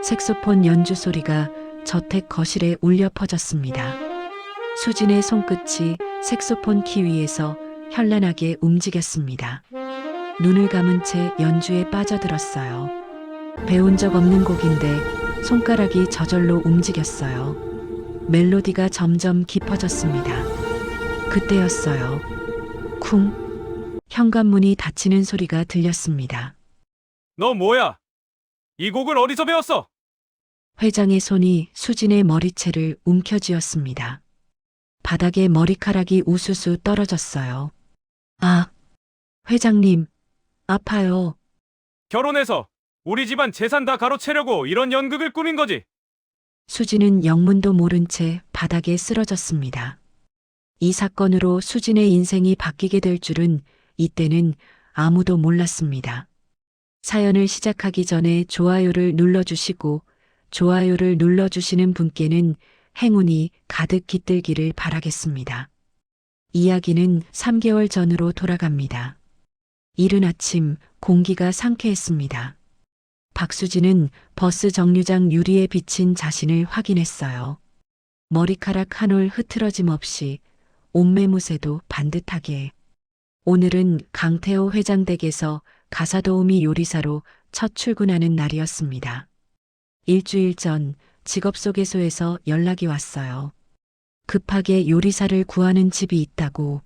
색소폰 연주 소리가 저택 거실에 울려 퍼졌습니다. 수진의 손끝이 색소폰 키 위에서 현란하게 움직였습니다. 눈을 감은 채 연주에 빠져들었어요. 배운 적 없는 곡인데 손가락이 저절로 움직였어요. 멜로디가 점점 깊어졌습니다. 그때였어요. 쿵! 현관문이 닫히는 소리가 들렸습니다. 너 뭐야? 이 곡을 어디서 배웠어? 회장의 손이 수진의 머리채를 움켜쥐었습니다. 바닥에 머리카락이 우수수 떨어졌어요. 아, 회장님, 아파요. 결혼해서 우리 집안 재산 다 가로채려고 이런 연극을 꾸민 거지. 수진은 영문도 모른 채 바닥에 쓰러졌습니다. 이 사건으로 수진의 인생이 바뀌게 될 줄은 이때는 아무도 몰랐습니다. 사연을 시작하기 전에 좋아요를 눌러주시고 좋아요를 눌러주시는 분께는 행운이 가득 깃들기를 바라겠습니다. 이야기는 3개월 전으로 돌아갑니다. 이른 아침 공기가 상쾌했습니다. 박수진은 버스 정류장 유리에 비친 자신을 확인했어요. 머리카락 한 올 흐트러짐 없이 옷매무새도 반듯하게. 오늘은 강태호 회장 댁에서 가사도우미 요리사로 첫 출근하는 날이었습니다. 일주일 전 직업소개소에서 연락이 왔어요. 급하게 요리사를 구하는 집이 있다고.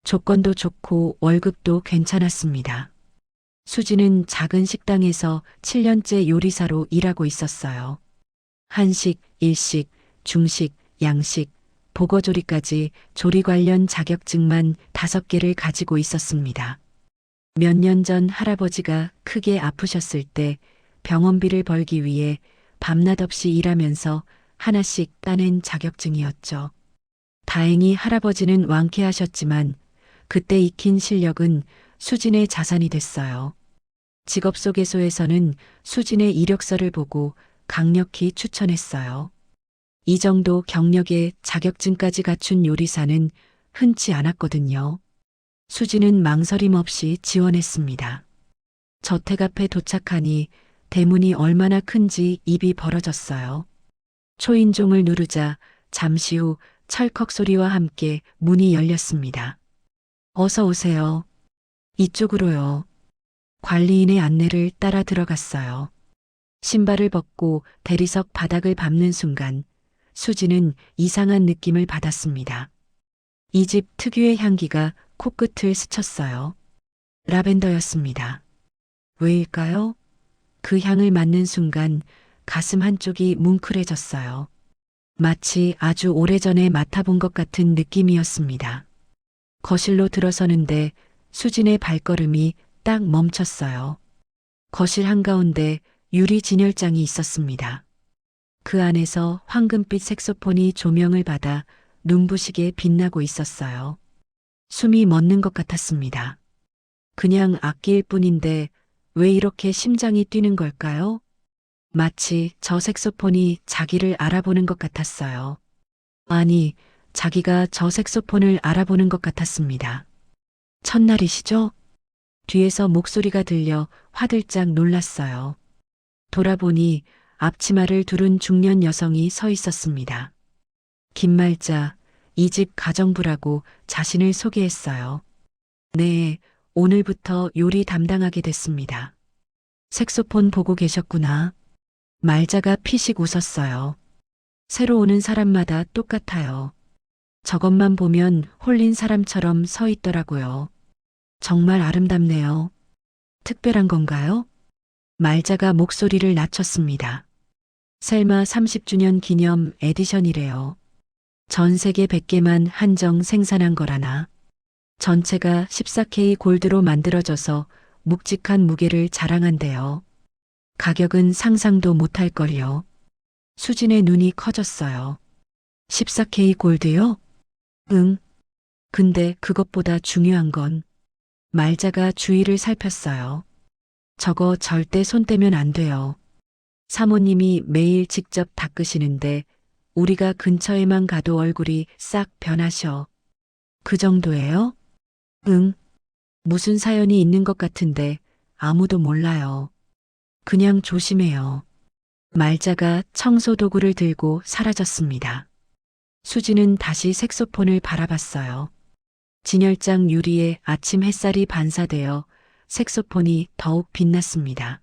조건도 좋고 월급도 괜찮았습니다. 수지는 작은 식당에서 7년째 요리사로 일하고 있었어요. 한식, 일식, 중식, 양식, 보거조리까지 조리 관련 자격증만 5개를 가지고 있었습니다. 몇 년 전 할아버지가 크게 아프셨을 때 병원비를 벌기 위해 밤낮 없이 일하면서 하나씩 따낸 자격증이었죠. 다행히 할아버지는 완쾌하셨지만 그때 익힌 실력은 수진의 자산이 됐어요. 직업소개소에서는 수진의 이력서를 보고 강력히 추천했어요. 이 정도 경력에 자격증까지 갖춘 요리사는 흔치 않았거든요. 수진은 망설임 없이 지원했습니다. 저택 앞에 도착하니 대문이 얼마나 큰지 입이 벌어졌어요. 초인종을 누르자 잠시 후 철컥 소리와 함께 문이 열렸습니다. 어서 오세요. 이쪽으로요. 관리인의 안내를 따라 들어갔어요. 신발을 벗고 대리석 바닥을 밟는 순간 수지는 이상한 느낌을 받았습니다. 이 집 특유의 향기가 코끝을 스쳤어요. 라벤더였습니다. 왜일까요? 그 향을 맡는 순간 가슴 한쪽이 뭉클해졌어요. 마치 아주 오래전에 맡아본 것 같은 느낌이었습니다. 거실로 들어서는데 수진의 발걸음이 딱 멈췄어요. 거실 한가운데 유리 진열장이 있었습니다. 그 안에서 황금빛 색소폰이 조명을 받아 눈부시게 빛나고 있었어요. 숨이 멎는 것 같았습니다. 그냥 악기일 뿐인데 왜 이렇게 심장이 뛰는 걸까요? 마치 저 색소폰이 자기를 알아보는 것 같았어요. 아니, 자기가 저 색소폰을 알아보는 것 같았습니다. 첫날이시죠? 뒤에서 목소리가 들려 화들짝 놀랐어요. 돌아보니 앞치마를 두른 중년 여성이 서 있었습니다. 김말자, 이 집 가정부라고 자신을 소개했어요. 네, 오늘부터 요리 담당하게 됐습니다. 색소폰 보고 계셨구나. 말자가 피식 웃었어요. 새로 오는 사람마다 똑같아요. 저것만 보면 홀린 사람처럼 서 있더라고요. 정말 아름답네요. 특별한 건가요? 말자가 목소리를 낮췄습니다. 셀마 30주년 기념 에디션이래요. 전 세계 100개만 한정 생산한 거라나. 전체가 14K 골드로 만들어져서 묵직한 무게를 자랑한대요. 가격은 상상도 못할걸요. 수진의 눈이 커졌어요. 14K 골드요? 응. 근데 그것보다 중요한 건 말자가 주위를 살폈어요. 저거 절대 손 떼면 안 돼요. 사모님이 매일 직접 닦으시는데 우리가 근처에만 가도 얼굴이 싹 변하셔. 그 정도예요? 응. 무슨 사연이 있는 것 같은데 아무도 몰라요. 그냥 조심해요. 말자가 청소 도구를 들고 사라졌습니다. 수지는 다시 색소폰을 바라봤어요. 진열장 유리에 아침 햇살이 반사되어 색소폰이 더욱 빛났습니다.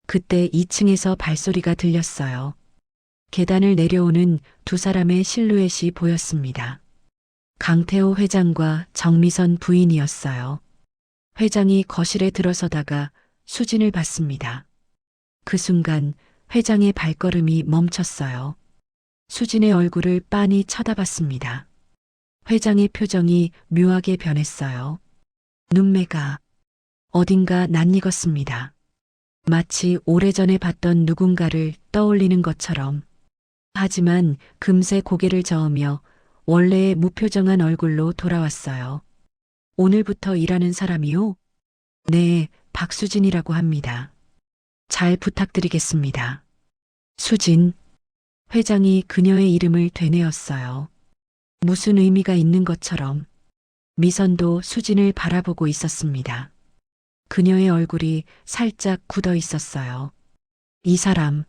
그때 2층에서 발소리가 들렸어요. 계단을 내려오는 두 사람의 실루엣이 보였습니다. 강태호 회장과 정미선 부인이었어요. 회장이 거실에 들어서다가 수진을 봤습니다. 그 순간 회장의 발걸음이 멈췄어요. 수진의 얼굴을 빤히 쳐다봤습니다. 회장의 표정이 묘하게 변했어요. 눈매가 어딘가 낯익었습니다. 마치 오래전에 봤던 누군가를 떠올리는 것처럼. 하지만 금세 고개를 저으며 원래의 무표정한 얼굴로 돌아왔어요. 오늘부터 일하는 사람이요? 네, 박수진이라고 합니다. 잘 부탁드리겠습니다. 수진. 회장이 그녀의 이름을 되뇌었어요. 무슨 의미가 있는 것처럼. 미선도 수진을 바라보고 있었습니다. 그녀의 얼굴이 살짝 굳어 있었어요. 이 사람,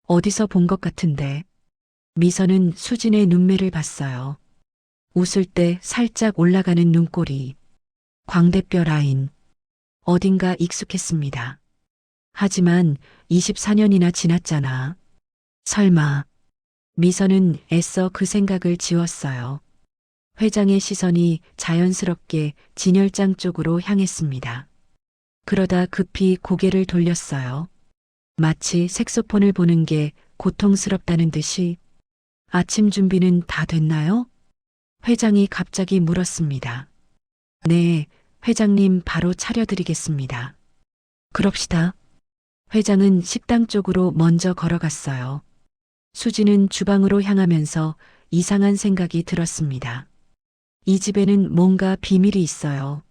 어디서 본 것 같은데. 미선은 수진의 눈매를 봤어요. 웃을 때 살짝 올라가는 눈꼬리. 광대뼈 라인. 어딘가 익숙했습니다. 하지만 24년이나 지났잖아. 설마. 미선은 애써 그 생각을 지웠어요. 회장의 시선이 자연스럽게 진열장 쪽으로 향했습니다. 그러다 급히 고개를 돌렸어요. 마치 색소폰을 보는 게 고통스럽다는 듯이. 아침 준비는 다 됐나요? 회장이 갑자기 물었습니다. 네, 회장님 바로 차려드리겠습니다. 그럽시다. 회장은 식당 쪽으로 먼저 걸어갔어요. 수지는 주방으로 향하면서 이상한 생각이 들었습니다. 이 집에는 뭔가 비밀이 있어요.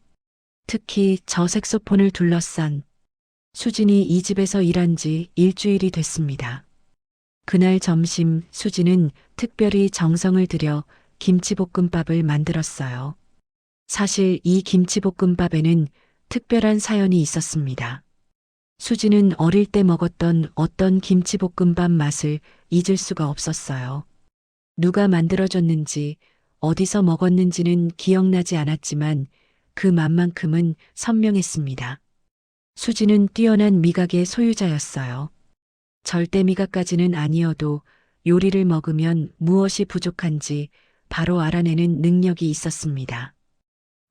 특히 저 색소폰을 둘러싼. 수진이 이 집에서 일한 지 일주일이 됐습니다. 그날 점심 수지는 특별히 정성을 들여 김치볶음밥을 만들었어요. 사실 이 김치볶음밥에는 특별한 사연이 있었습니다. 수지는 어릴 때 먹었던 어떤 김치볶음밥 맛을 잊을 수가 없었어요. 누가 만들어줬는지 어디서 먹었는지는 기억나지 않았지만 그 맛만큼은 선명했습니다. 수지는 뛰어난 미각의 소유자였어요. 절대 미각까지는 아니어도 요리를 먹으면 무엇이 부족한지 바로 알아내는 능력이 있었습니다.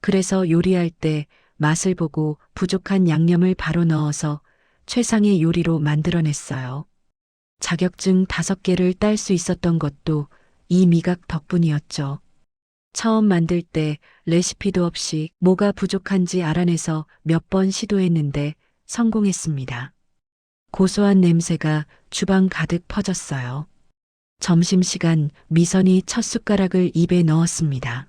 그래서 요리할 때 맛을 보고 부족한 양념을 바로 넣어서 최상의 요리로 만들어냈어요. 자격증 5개를 딸 수 있었던 것도 이 미각 덕분이었죠. 처음 만들 때 레시피도 없이 뭐가 부족한지 알아내서 몇 번 시도했는데 성공했습니다. 고소한 냄새가 주방 가득 퍼졌어요. 점심시간 미선이 첫 숟가락을 입에 넣었습니다.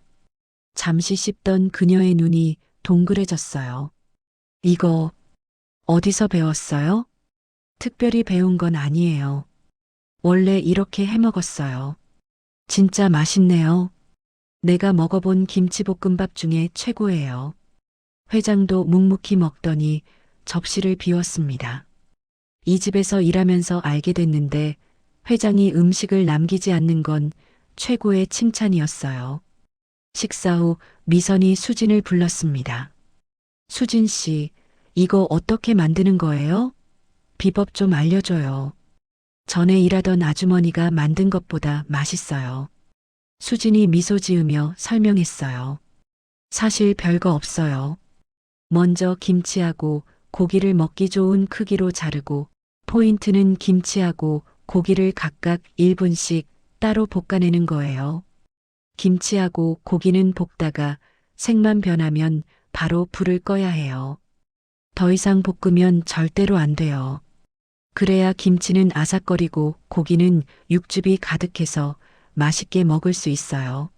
잠시 씹던 그녀의 눈이 동그래졌어요. 이거 어디서 배웠어요? 특별히 배운 건 아니에요. 원래 이렇게 해먹었어요. 진짜 맛있네요. 내가 먹어본 김치볶음밥 중에 최고예요. 회장도 묵묵히 먹더니 접시를 비웠습니다. 이 집에서 일하면서 알게 됐는데 회장이 음식을 남기지 않는 건 최고의 칭찬이었어요. 식사 후 미선이 수진을 불렀습니다. 수진 씨, 이거 어떻게 만드는 거예요? 비법 좀 알려줘요. 전에 일하던 아주머니가 만든 것보다 맛있어요. 수진이 미소 지으며 설명했어요. 사실 별거 없어요. 먼저 김치하고 고기를 먹기 좋은 크기로 자르고 포인트는 김치하고 고기를 각각 1분씩 따로 볶아내는 거예요. 김치하고 고기는 볶다가 색만 변하면 바로 불을 꺼야 해요. 더 이상 볶으면 절대로 안 돼요. 그래야 김치는 아삭거리고 고기는 육즙이 가득해서 맛있게 먹을 수 있어요.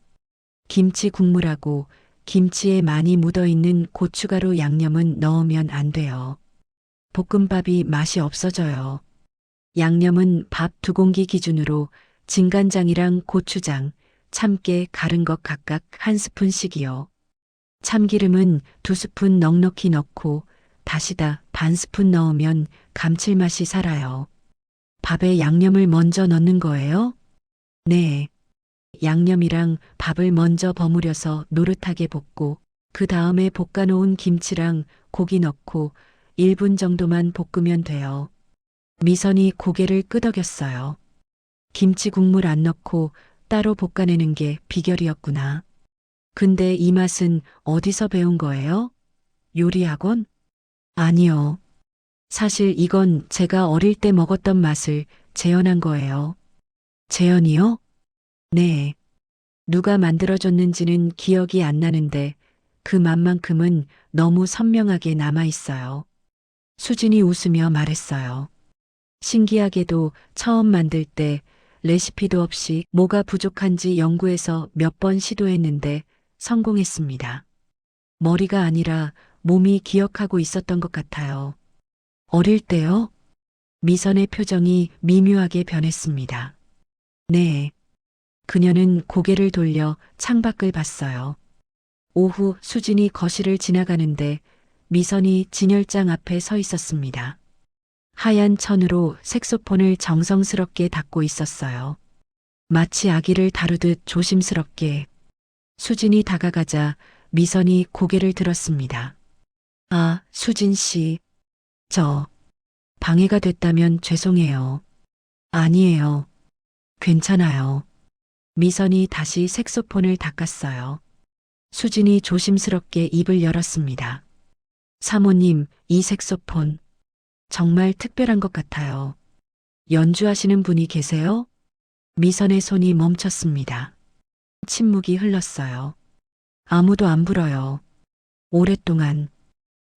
김치 국물하고 김치에 많이 묻어있는 고춧가루 양념은 넣으면 안 돼요. 볶음밥이 맛이 없어져요. 양념은 밥 2공기 기준으로 진간장이랑 고추장, 참깨 갈은 것 각각 1스푼씩이요. 참기름은 2스푼 넉넉히 넣고 다시다 반 스푼 넣으면 감칠맛이 살아요. 밥에 양념을 먼저 넣는 거예요? 네. 양념이랑 밥을 먼저 버무려서 노릇하게 볶고 그 다음에 볶아놓은 김치랑 고기 넣고 1분 정도만 볶으면 돼요. 미선이 고개를 끄덕였어요. 김치 국물 안 넣고 따로 볶아내는 게 비결이었구나. 근데 이 맛은 어디서 배운 거예요? 요리 학원? 아니요. 사실 이건 제가 어릴 때 먹었던 맛을 재현한 거예요. 재현이요? 네. 누가 만들어줬는지는 기억이 안 나는데 그 맛만큼은 너무 선명하게 남아 있어요. 수진이 웃으며 말했어요. 신기하게도 처음 만들 때 레시피도 없이 뭐가 부족한지 연구해서 몇 번 시도했는데 성공했습니다. 머리가 아니라 몸이 기억하고 있었던 것 같아요. 어릴 때요? 미선의 표정이 미묘하게 변했습니다. 네. 그녀는 고개를 돌려 창밖을 봤어요. 오후 수진이 거실을 지나가는데 미선이 진열장 앞에 서 있었습니다. 하얀 천으로 색소폰을 정성스럽게 닦고 있었어요. 마치 아기를 다루듯 조심스럽게. 수진이 다가가자 미선이 고개를 들었습니다. 아, 수진 씨. 저, 방해가 됐다면 죄송해요. 아니에요. 괜찮아요. 미선이 다시 색소폰을 닦았어요. 수진이 조심스럽게 입을 열었습니다. 사모님, 이 색소폰. 정말 특별한 것 같아요. 연주하시는 분이 계세요? 미선의 손이 멈췄습니다. 침묵이 흘렀어요. 아무도 안 불어요. 오랫동안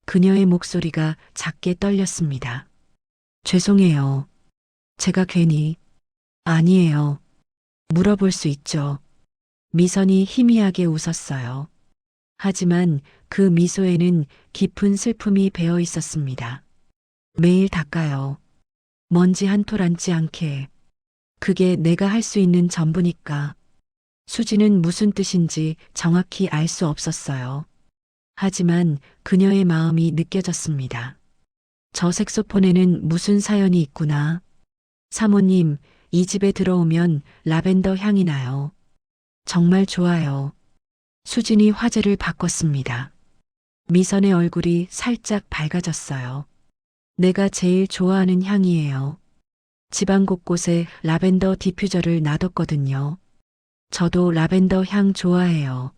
그녀의 목소리가 작게 떨렸습니다. 죄송해요. 제가 괜히. 아니에요. 물어볼 수 있죠. 미선이 희미하게 웃었어요. 하지만 그 미소에는 깊은 슬픔이 배어 있었습니다. 매일 닦아요. 먼지 한 톨 앉지 않게. 그게 내가 할 수 있는 전부니까. 수지는 무슨 뜻인지 정확히 알 수 없었어요. 하지만 그녀의 마음이 느껴졌습니다. 저 색소폰에는 무슨 사연이 있구나. 사모님, 이 집에 들어오면 라벤더 향이 나요. 정말 좋아요. 수진이 화제를 바꿨습니다. 미선의 얼굴이 살짝 밝아졌어요. 내가 제일 좋아하는 향이에요. 집안 곳곳에 라벤더 디퓨저를 놔뒀거든요. 저도 라벤더 향 좋아해요.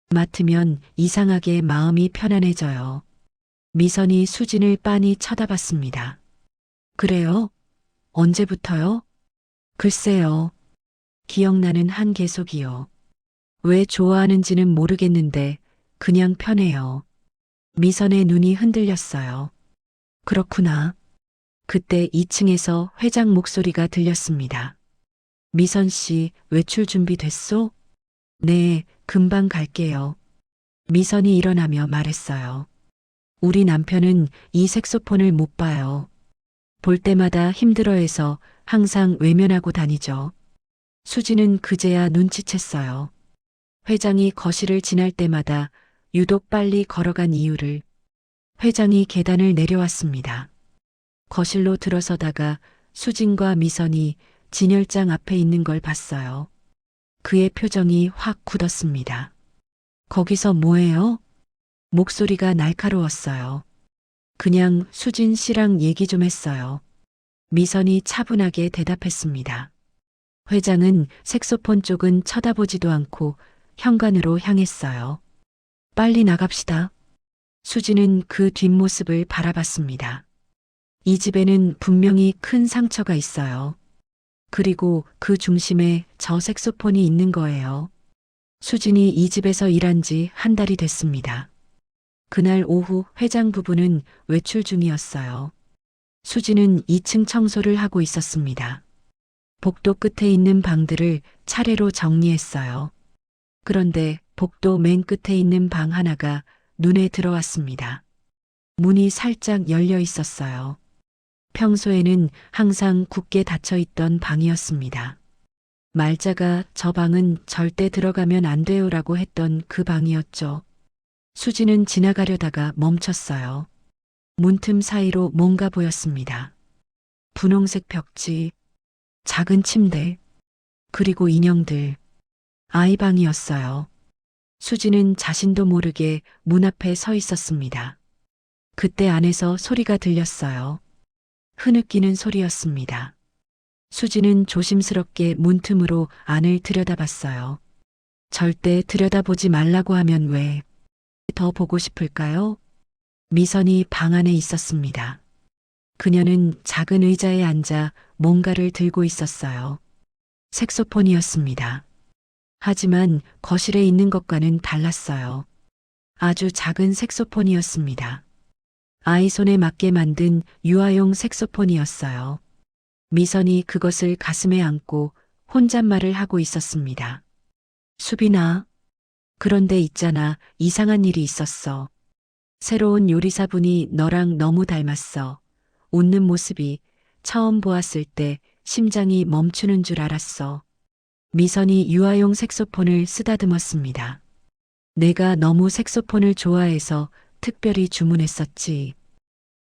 맡으면 이상하게 마음이 편안해져요. 미선이 수진을 빤히 쳐다봤습니다. 그래요? 언제부터요? 글쎄요. 기억나는 한 계속이요. 왜 좋아하는지는 모르겠는데 그냥 편해요. 미선의 눈이 흔들렸어요. 그렇구나. 그때 2층에서 회장 목소리가 들렸습니다. 미선 씨, 외출 준비 됐소? 네, 금방 갈게요. 미선이 일어나며 말했어요. 우리 남편은 이 색소폰을 못 봐요. 볼 때마다 힘들어해서 항상 외면하고 다니죠. 수지는 그제야 눈치챘어요. 회장이 거실을 지날 때마다 유독 빨리 걸어간 이유를. 회장이 계단을 내려왔습니다. 거실로 들어서다가 수진과 미선이 진열장 앞에 있는 걸 봤어요. 그의 표정이 확 굳었습니다. 거기서 뭐해요? 목소리가 날카로웠어요. 그냥 수진 씨랑 얘기 좀 했어요. 미선이 차분하게 대답했습니다. 회장은 색소폰 쪽은 쳐다보지도 않고 현관으로 향했어요. 빨리 나갑시다. 수지는 그 뒷모습을 바라봤습니다. 이 집에는 분명히 큰 상처가 있어요. 그리고 그 중심에 저 색소폰이 있는 거예요. 수진이 이 집에서 일한 지 한 달이 됐습니다. 그날 오후 회장 부부는 외출 중이었어요. 수지는 2층 청소를 하고 있었습니다. 복도 끝에 있는 방들을 차례로 정리했어요. 그런데 복도 맨 끝에 있는 방 하나가 눈에 들어왔습니다. 문이 살짝 열려 있었어요. 평소에는 항상 굳게 닫혀 있던 방이었습니다. 말자가 저 방은 절대 들어가면 안 돼요라고 했던 그 방이었죠. 수지는 지나가려다가 멈췄어요. 문틈 사이로 뭔가 보였습니다. 분홍색 벽지, 작은 침대, 그리고 인형들, 아이 방이었어요. 수지는 자신도 모르게 문 앞에 서 있었습니다. 그때 안에서 소리가 들렸어요. 흐느끼는 소리였습니다. 수지는 조심스럽게 문틈으로 안을 들여다봤어요. 절대 들여다보지 말라고 하면 왜 더 보고 싶을까요? 미선이 방 안에 있었습니다. 그녀는 작은 의자에 앉아 뭔가를 들고 있었어요. 색소폰이었습니다. 하지만 거실에 있는 것과는 달랐어요. 아주 작은 색소폰이었습니다. 아이 손에 맞게 만든 유아용 색소폰이었어요. 미선이 그것을 가슴에 안고 혼잣말을 하고 있었습니다. 수빈아, 그런데 있잖아, 이상한 일이 있었어. 새로운 요리사분이 너랑 너무 닮았어. 웃는 모습이 처음 보았을 때 심장이 멈추는 줄 알았어. 미선이 유아용 색소폰을 쓰다듬었습니다. 내가 너무 색소폰을 좋아해서 특별히 주문했었지.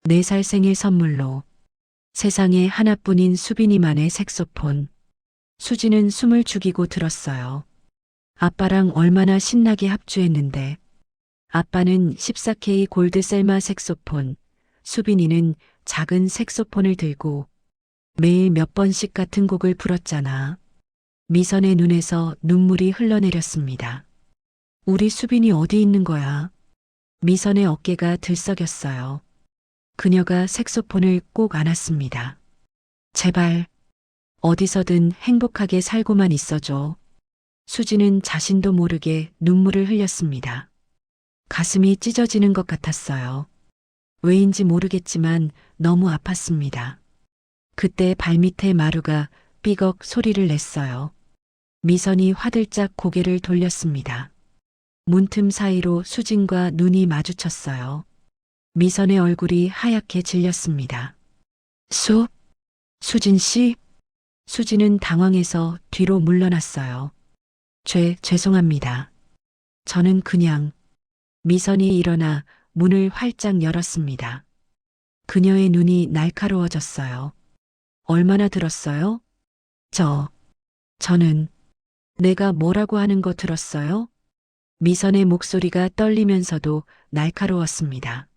4살 생일 선물로. 세상에 하나뿐인 수빈이만의 색소폰. 수지는 숨을 죽이고 들었어요. 아빠랑 얼마나 신나게 합주했는데. 아빠는 14K 골드 셀마 색소폰, 수빈이는 작은 색소폰을 들고 매일 몇 번씩 같은 곡을 불었잖아. 미선의 눈에서 눈물이 흘러내렸습니다. 우리 수빈이 어디 있는 거야? 미선의 어깨가 들썩였어요. 그녀가 색소폰을 꼭 안았습니다. 제발, 어디서든 행복하게 살고만 있어줘. 수지는 자신도 모르게 눈물을 흘렸습니다. 가슴이 찢어지는 것 같았어요. 왜인지 모르겠지만 너무 아팠습니다. 그때 발밑에 마루가 삐걱 소리를 냈어요. 미선이 화들짝 고개를 돌렸습니다. 문틈 사이로 수진과 눈이 마주쳤어요. 미선의 얼굴이 하얗게 질렸습니다. 수진 씨? 수진은 당황해서 뒤로 물러났어요. 죄송합니다. 저는 그냥. 미선이 일어나 문을 활짝 열었습니다. 그녀의 눈이 날카로워졌어요. 얼마나 들었어요? 저는 내가 뭐라고 하는 거 들었어요? 미선의 목소리가 떨리면서도 날카로웠습니다.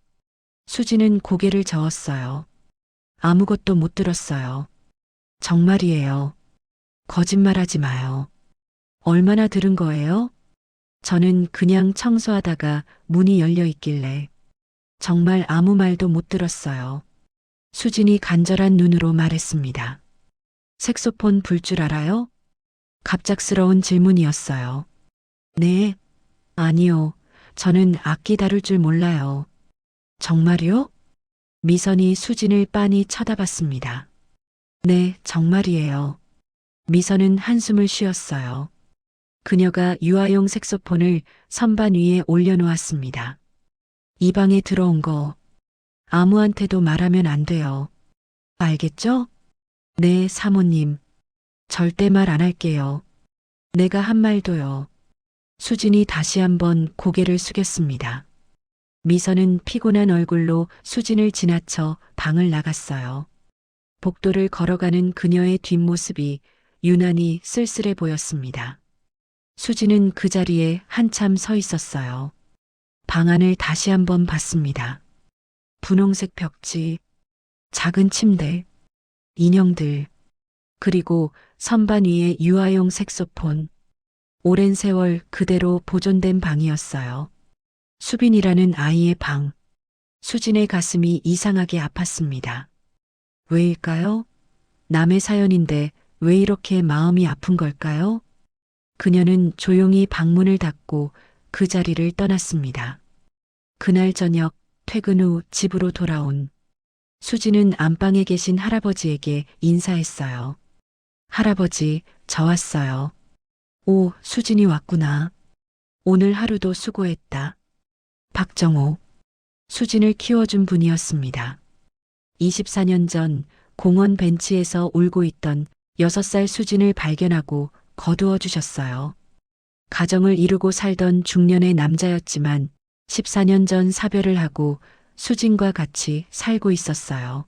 수지는 고개를 저었어요. 아무것도 못 들었어요. 정말이에요. 거짓말하지 마요. 얼마나 들은 거예요? 저는 그냥 청소하다가 문이 열려 있길래 정말 아무 말도 못 들었어요. 수진이 간절한 눈으로 말했습니다. 색소폰 불 줄 알아요? 갑작스러운 질문이었어요. 네, 아니요. 저는 악기 다룰 줄 몰라요. 정말요? 미선이 수진을 빤히 쳐다봤습니다. 네, 정말이에요. 미선은 한숨을 쉬었어요. 그녀가 유아용 색소폰을 선반 위에 올려놓았습니다. 이 방에 들어온 거 아무한테도 말하면 안 돼요. 알겠죠? 네, 사모님. 절대 말 안 할게요. 내가 한 말도요. 수진이 다시 한번 고개를 숙였습니다. 미선은 피곤한 얼굴로 수진을 지나쳐 방을 나갔어요. 복도를 걸어가는 그녀의 뒷모습이 유난히 쓸쓸해 보였습니다. 수지는 그 자리에 한참 서 있었어요. 방 안을 다시 한번 봤습니다. 분홍색 벽지, 작은 침대, 인형들, 그리고 선반 위에 유아용 색소폰. 오랜 세월 그대로 보존된 방이었어요. 수빈이라는 아이의 방. 수진의 가슴이 이상하게 아팠습니다. 왜일까요? 남의 사연인데 왜 이렇게 마음이 아픈 걸까요? 그녀는 조용히 방문을 닫고 그 자리를 떠났습니다. 그날 저녁 퇴근 후 집으로 돌아온 수지는 안방에 계신 할아버지에게 인사했어요. 할아버지, 저 왔어요. 오, 수진이 왔구나. 오늘 하루도 수고했다. 박정호. 수진을 키워준 분이었습니다. 24년 전 공원 벤치에서 울고 있던 6살 수진을 발견하고 거두어 주셨어요. 가정을 이루고 살던 중년의 남자였지만 14년 전 사별을 하고 수진과 같이 살고 있었어요.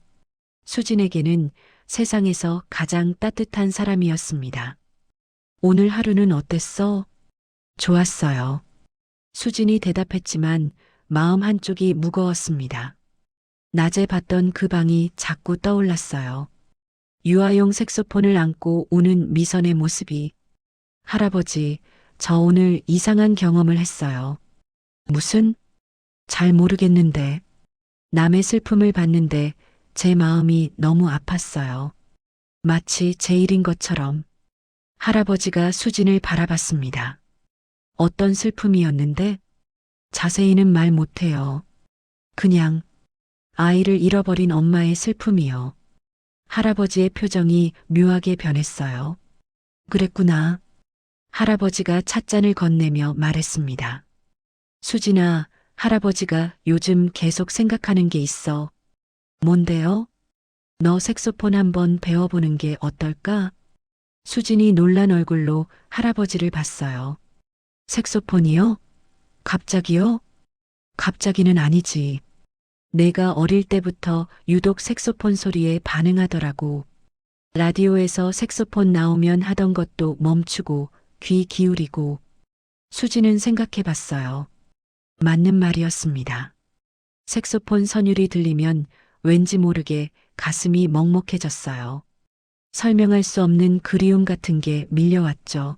수진에게는 세상에서 가장 따뜻한 사람이었습니다. 오늘 하루는 어땠어? 좋았어요. 수진이 대답했지만 마음 한쪽이 무거웠습니다. 낮에 봤던 그 방이 자꾸 떠올랐어요. 유아용 색소폰을 안고 우는 미선의 모습이. 할아버지, 저 오늘 이상한 경험을 했어요. 무슨? 잘 모르겠는데. 남의 슬픔을 봤는데 제 마음이 너무 아팠어요. 마치 제 일인 것처럼. 할아버지가 수진을 바라봤습니다. 어떤 슬픔이었는데? 자세히는 말 못해요. 그냥 아이를 잃어버린 엄마의 슬픔이요. 할아버지의 표정이 묘하게 변했어요. 그랬구나. 할아버지가 찻잔을 건네며 말했습니다. 수진아, 할아버지가 요즘 계속 생각하는 게 있어. 뭔데요? 너 색소폰 한번 배워보는 게 어떨까? 수진이 놀란 얼굴로 할아버지를 봤어요. 색소폰이요? 갑자기요? 갑자기는 아니지. 내가 어릴 때부터 유독 색소폰 소리에 반응하더라고. 라디오에서 색소폰 나오면 하던 것도 멈추고 귀 기울이고. 수지는 생각해 봤어요. 맞는 말이었습니다. 색소폰 선율이 들리면 왠지 모르게 가슴이 먹먹해졌어요. 설명할 수 없는 그리움 같은 게 밀려왔죠.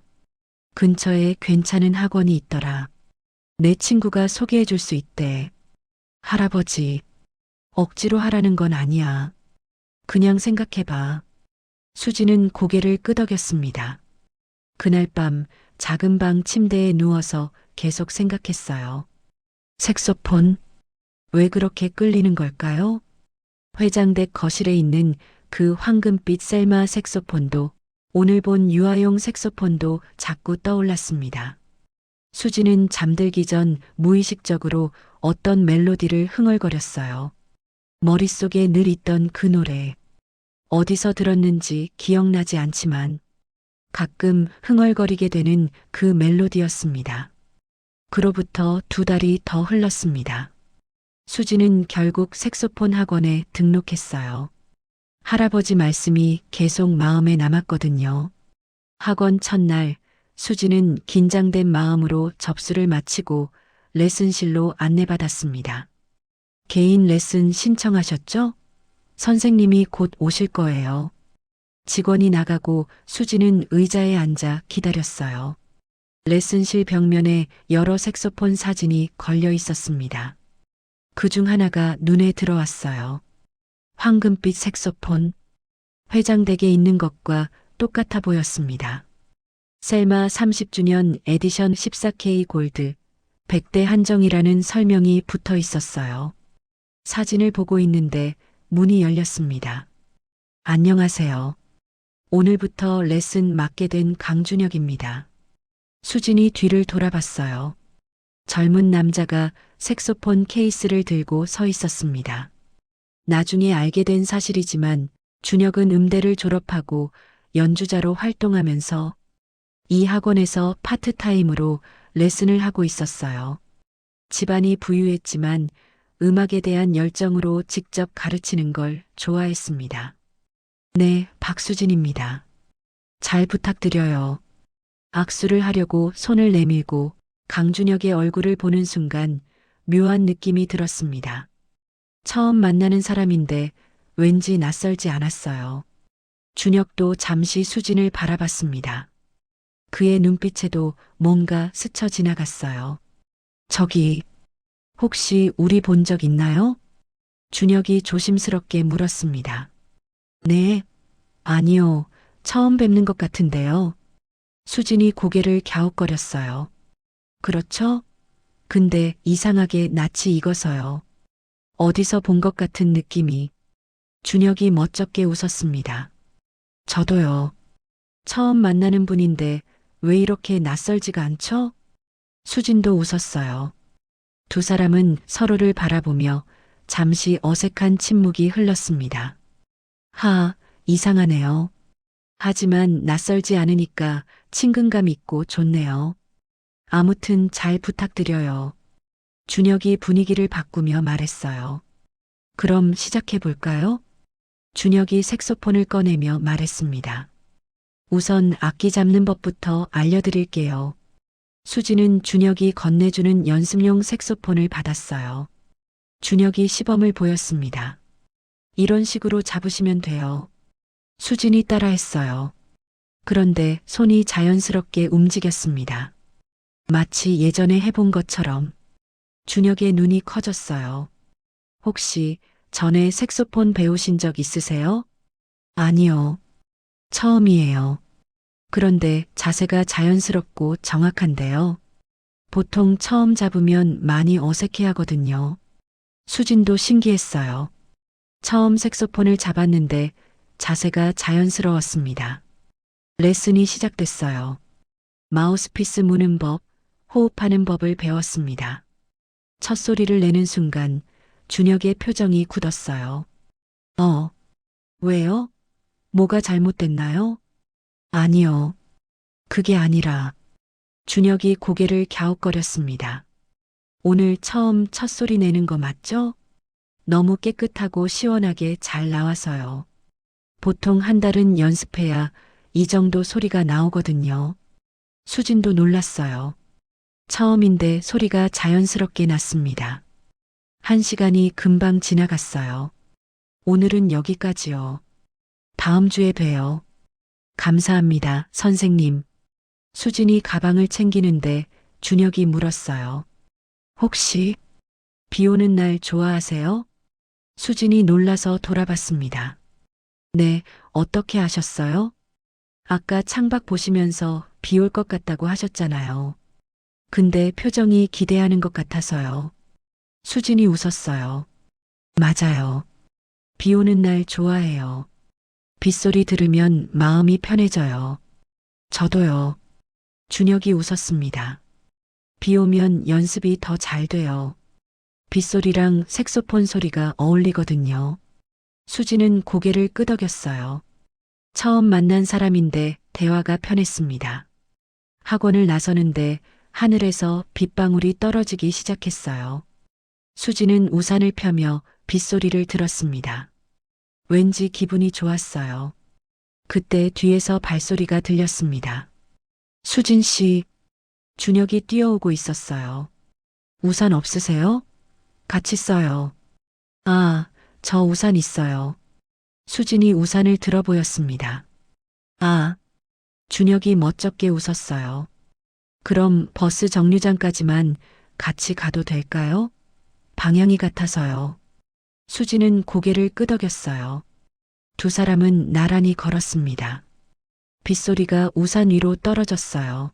근처에 괜찮은 학원이 있더라. 내 친구가 소개해 줄 수 있대. 할아버지, 억지로 하라는 건 아니야. 그냥 생각해 봐. 수지는 고개를 끄덕였습니다. 그날 밤 작은 방 침대에 누워서 계속 생각했어요. 색소폰, 왜 그렇게 끌리는 걸까요? 회장댁 거실에 있는 그 황금빛 셀마 색소폰도 오늘 본 유아용 색소폰도 자꾸 떠올랐습니다. 수지는 잠들기 전 무의식적으로 어떤 멜로디를 흥얼거렸어요. 머릿속에 늘 있던 그 노래. 어디서 들었는지 기억나지 않지만 가끔 흥얼거리게 되는 그 멜로디였습니다. 그로부터 2달이 더 흘렀습니다. 수지는 결국 색소폰 학원에 등록했어요. 할아버지 말씀이 계속 마음에 남았거든요. 학원 첫날 수지는 긴장된 마음으로 접수를 마치고 레슨실로 안내받았습니다. 개인 레슨 신청하셨죠? 선생님이 곧 오실 거예요. 직원이 나가고 수지는 의자에 앉아 기다렸어요. 레슨실 벽면에 여러 색소폰 사진이 걸려 있었습니다. 그 중 하나가 눈에 들어왔어요. 황금빛 색소폰. 회장댁에 있는 것과 똑같아 보였습니다. 셀마 30주년 에디션 14K 골드 100대 한정이라는 설명이 붙어 있었어요. 사진을 보고 있는데 문이 열렸습니다. 안녕하세요. 오늘부터 레슨 맡게 된 강준혁입니다. 수진이 뒤를 돌아봤어요. 젊은 남자가 색소폰 케이스를 들고 서 있었습니다. 나중에 알게 된 사실이지만 준혁은 음대를 졸업하고 연주자로 활동하면서 이 학원에서 파트타임으로 레슨을 하고 있었어요. 집안이 부유했지만 음악에 대한 열정으로 직접 가르치는 걸 좋아했습니다. 네, 박수진입니다. 잘 부탁드려요. 악수를 하려고 손을 내밀고 강준혁의 얼굴을 보는 순간 묘한 느낌이 들었습니다. 처음 만나는 사람인데 왠지 낯설지 않았어요. 준혁도 잠시 수진을 바라봤습니다. 그의 눈빛에도 뭔가 스쳐 지나갔어요. 저기, 혹시 우리 본 적 있나요? 준혁이 조심스럽게 물었습니다. 네, 아니요, 처음 뵙는 것 같은데요. 수진이 고개를 갸웃거렸어요. 그렇죠? 근데 이상하게 낯이 익어서요. 어디서 본 것 같은 느낌이. 준혁이 멋쩍게 웃었습니다. 저도요. 처음 만나는 분인데 왜 이렇게 낯설지가 않죠? 수진도 웃었어요. 두 사람은 서로를 바라보며 잠시 어색한 침묵이 흘렀습니다. 이상하네요. 하지만 낯설지 않으니까 친근감 있고 좋네요. 아무튼 잘 부탁드려요. 준혁이 분위기를 바꾸며 말했어요. 그럼 시작해 볼까요? 준혁이 색소폰을 꺼내며 말했습니다. 우선 악기 잡는 법부터 알려드릴게요. 수지는 준혁이 건네주는 연습용 색소폰을 받았어요. 준혁이 시범을 보였습니다. 이런 식으로 잡으시면 돼요. 수진이 따라했어요. 그런데 손이 자연스럽게 움직였습니다. 마치 예전에 해본 것처럼. 준혁의 눈이 커졌어요. 혹시 전에 색소폰 배우신 적 있으세요? 아니요. 처음이에요. 그런데 자세가 자연스럽고 정확한데요. 보통 처음 잡으면 많이 어색해 하거든요. 수진도 신기했어요. 처음 색소폰을 잡았는데 자세가 자연스러웠습니다. 레슨이 시작됐어요. 마우스피스 무는 법, 호흡하는 법을 배웠습니다. 첫 소리를 내는 순간 준혁의 표정이 굳었어요. 왜요? 뭐가 잘못됐나요? 아니요. 그게 아니라 준혁이 고개를 갸웃거렸습니다. 오늘 처음 첫 소리 내는 거 맞죠? 너무 깨끗하고 시원하게 잘 나와서요. 보통 한 달은 연습해야 이 정도 소리가 나오거든요. 수진도 놀랐어요. 처음인데 소리가 자연스럽게 났습니다. 1시간이 금방 지나갔어요. 오늘은 여기까지요. 다음 주에 봬요. 감사합니다, 선생님. 수진이 가방을 챙기는데 준혁이 물었어요. 혹시 비 오는 날 좋아하세요? 수진이 놀라서 돌아봤습니다. 네, 어떻게 아셨어요? 아까 창밖 보시면서 비 올 것 같다고 하셨잖아요. 근데 표정이 기대하는 것 같아서요. 수진이 웃었어요. 맞아요. 비 오는 날 좋아해요. 빗소리 들으면 마음이 편해져요. 저도요. 준혁이 웃었습니다. 비 오면 연습이 더 잘 돼요. 빗소리랑 색소폰 소리가 어울리거든요. 수지는 고개를 끄덕였어요. 처음 만난 사람인데 대화가 편했습니다. 학원을 나서는데 하늘에서 빗방울이 떨어지기 시작했어요. 수지는 우산을 펴며 빗소리를 들었습니다. 왠지 기분이 좋았어요. 그때 뒤에서 발소리가 들렸습니다. 수진 씨, 준혁이 뛰어오고 있었어요. 우산 없으세요? 같이 써요. 아, 저 우산 있어요. 수진이 우산을 들어 보였습니다. 아, 준혁이 멋쩍게 웃었어요. 그럼 버스 정류장까지만 같이 가도 될까요? 방향이 같아서요. 수지는 고개를 끄덕였어요. 두 사람은 나란히 걸었습니다. 빗소리가 우산 위로 떨어졌어요.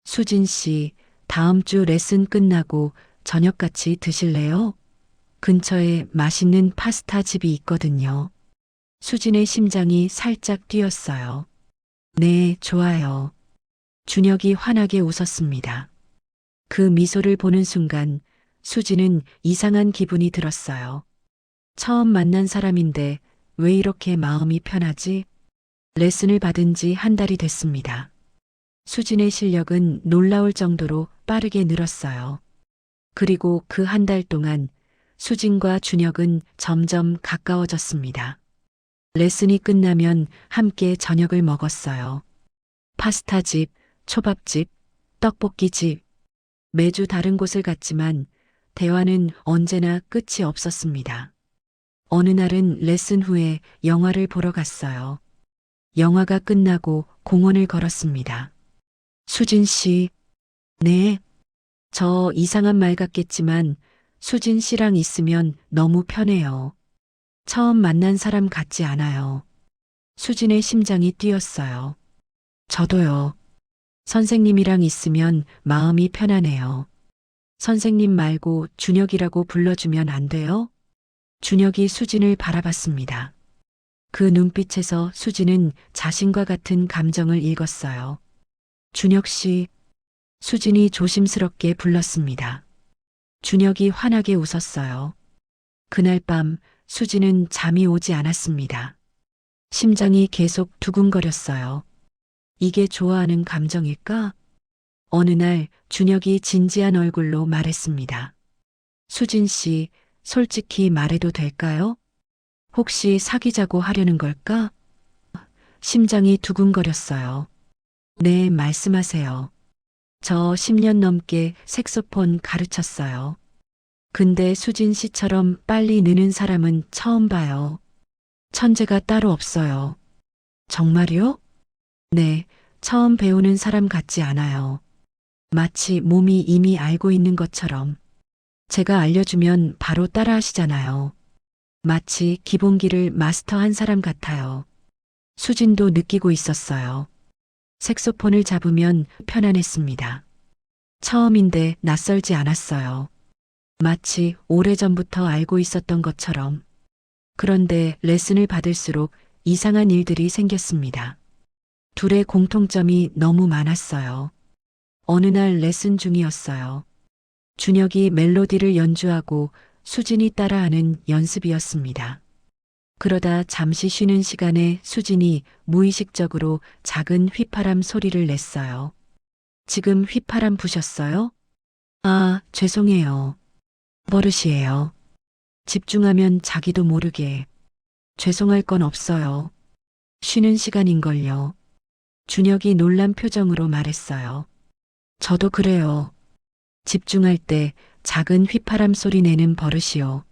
수진 씨, 다음 주 레슨 끝나고 저녁 같이 드실래요? 근처에 맛있는 파스타 집이 있거든요. 수진의 심장이 살짝 뛰었어요. 네, 좋아요. 준혁이 환하게 웃었습니다. 그 미소를 보는 순간 수진은 이상한 기분이 들었어요. 처음 만난 사람인데 왜 이렇게 마음이 편하지? 레슨을 받은 지 한 달이 됐습니다. 수진의 실력은 놀라울 정도로 빠르게 늘었어요. 그리고 그 한 달 동안 수진과 준혁은 점점 가까워졌습니다. 레슨이 끝나면 함께 저녁을 먹었어요. 파스타집, 초밥집, 떡볶이집. 매주 다른 곳을 갔지만 대화는 언제나 끝이 없었습니다. 어느 날은 레슨 후에 영화를 보러 갔어요. 영화가 끝나고 공원을 걸었습니다. 수진 씨, 네. 저 이상한 말 같겠지만 수진 씨랑 있으면 너무 편해요. 처음 만난 사람 같지 않아요. 수진의 심장이 뛰었어요. 저도요. 선생님이랑 있으면 마음이 편하네요. 선생님 말고 준혁이라고 불러주면 안 돼요? 준혁이 수진을 바라봤습니다. 그 눈빛에서 수진은 자신과 같은 감정을 읽었어요. 준혁 씨, 수진이 조심스럽게 불렀습니다. 준혁이 환하게 웃었어요. 그날 밤 수진은 잠이 오지 않았습니다. 심장이 계속 두근거렸어요. 이게 좋아하는 감정일까? 어느 날 준혁이 진지한 얼굴로 말했습니다. 수진 씨, 솔직히 말해도 될까요? 혹시 사귀자고 하려는 걸까? 심장이 두근거렸어요. 네, 말씀하세요. 저 10년 넘게 색소폰 가르쳤어요. 근데 수진 씨처럼 빨리 느는 사람은 처음 봐요. 천재가 따로 없어요. 정말요? 네, 처음 배우는 사람 같지 않아요. 마치 몸이 이미 알고 있는 것처럼. 제가 알려주면 바로 따라 하시잖아요. 마치 기본기를 마스터한 사람 같아요. 수진도 느끼고 있었어요. 색소폰을 잡으면 편안했습니다. 처음인데 낯설지 않았어요. 마치 오래전부터 알고 있었던 것처럼. 그런데 레슨을 받을수록 이상한 일들이 생겼습니다. 둘의 공통점이 너무 많았어요. 어느 날 레슨 중이었어요. 준혁이 멜로디를 연주하고 수진이 따라하는 연습이었습니다. 그러다 잠시 쉬는 시간에 수진이 무의식적으로 작은 휘파람 소리를 냈어요. 지금 휘파람 부셨어요? 아, 죄송해요. 버릇이에요. 집중하면 자기도 모르게. 죄송할 건 없어요. 쉬는 시간인걸요. 준혁이 놀란 표정으로 말했어요. 저도 그래요. 집중할 때 작은 휘파람 소리 내는 버릇이요.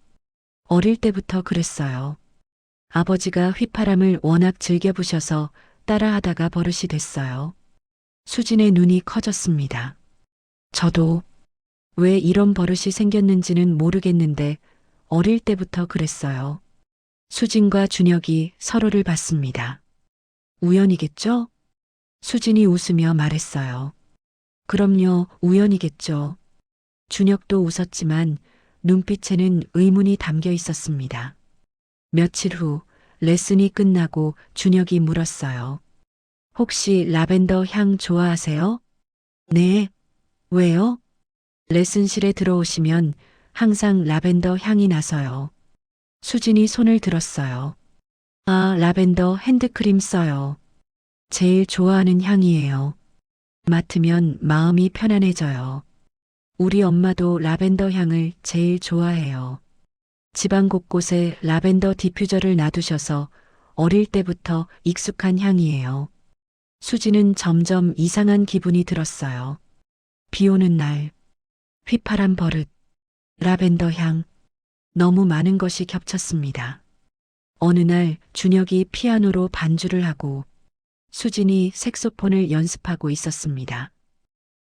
어릴 때부터 그랬어요. 아버지가 휘파람을 워낙 즐겨 부셔서 따라하다가 버릇이 됐어요. 수진의 눈이 커졌습니다. 저도 왜 이런 버릇이 생겼는지는 모르겠는데 어릴 때부터 그랬어요. 수진과 준혁이 서로를 봤습니다. 우연이겠죠? 수진이 웃으며 말했어요. 그럼요, 우연이겠죠. 준혁도 웃었지만 눈빛에는 의문이 담겨 있었습니다. 며칠 후 레슨이 끝나고 준혁이 물었어요. 혹시 라벤더 향 좋아하세요? 네. 왜요? 레슨실에 들어오시면 항상 라벤더 향이 나서요. 수진이 손을 들었어요. 아, 라벤더 핸드크림 써요. 제일 좋아하는 향이에요. 맡으면 마음이 편안해져요. 우리 엄마도 라벤더 향을 제일 좋아해요. 집안 곳곳에 라벤더 디퓨저를 놔두셔서 어릴 때부터 익숙한 향이에요. 수지는 점점 이상한 기분이 들었어요. 비 오는 날, 휘파람 버릇, 라벤더 향, 너무 많은 것이 겹쳤습니다. 어느 날 준혁이 피아노로 반주를 하고 수진이 색소폰을 연습하고 있었습니다.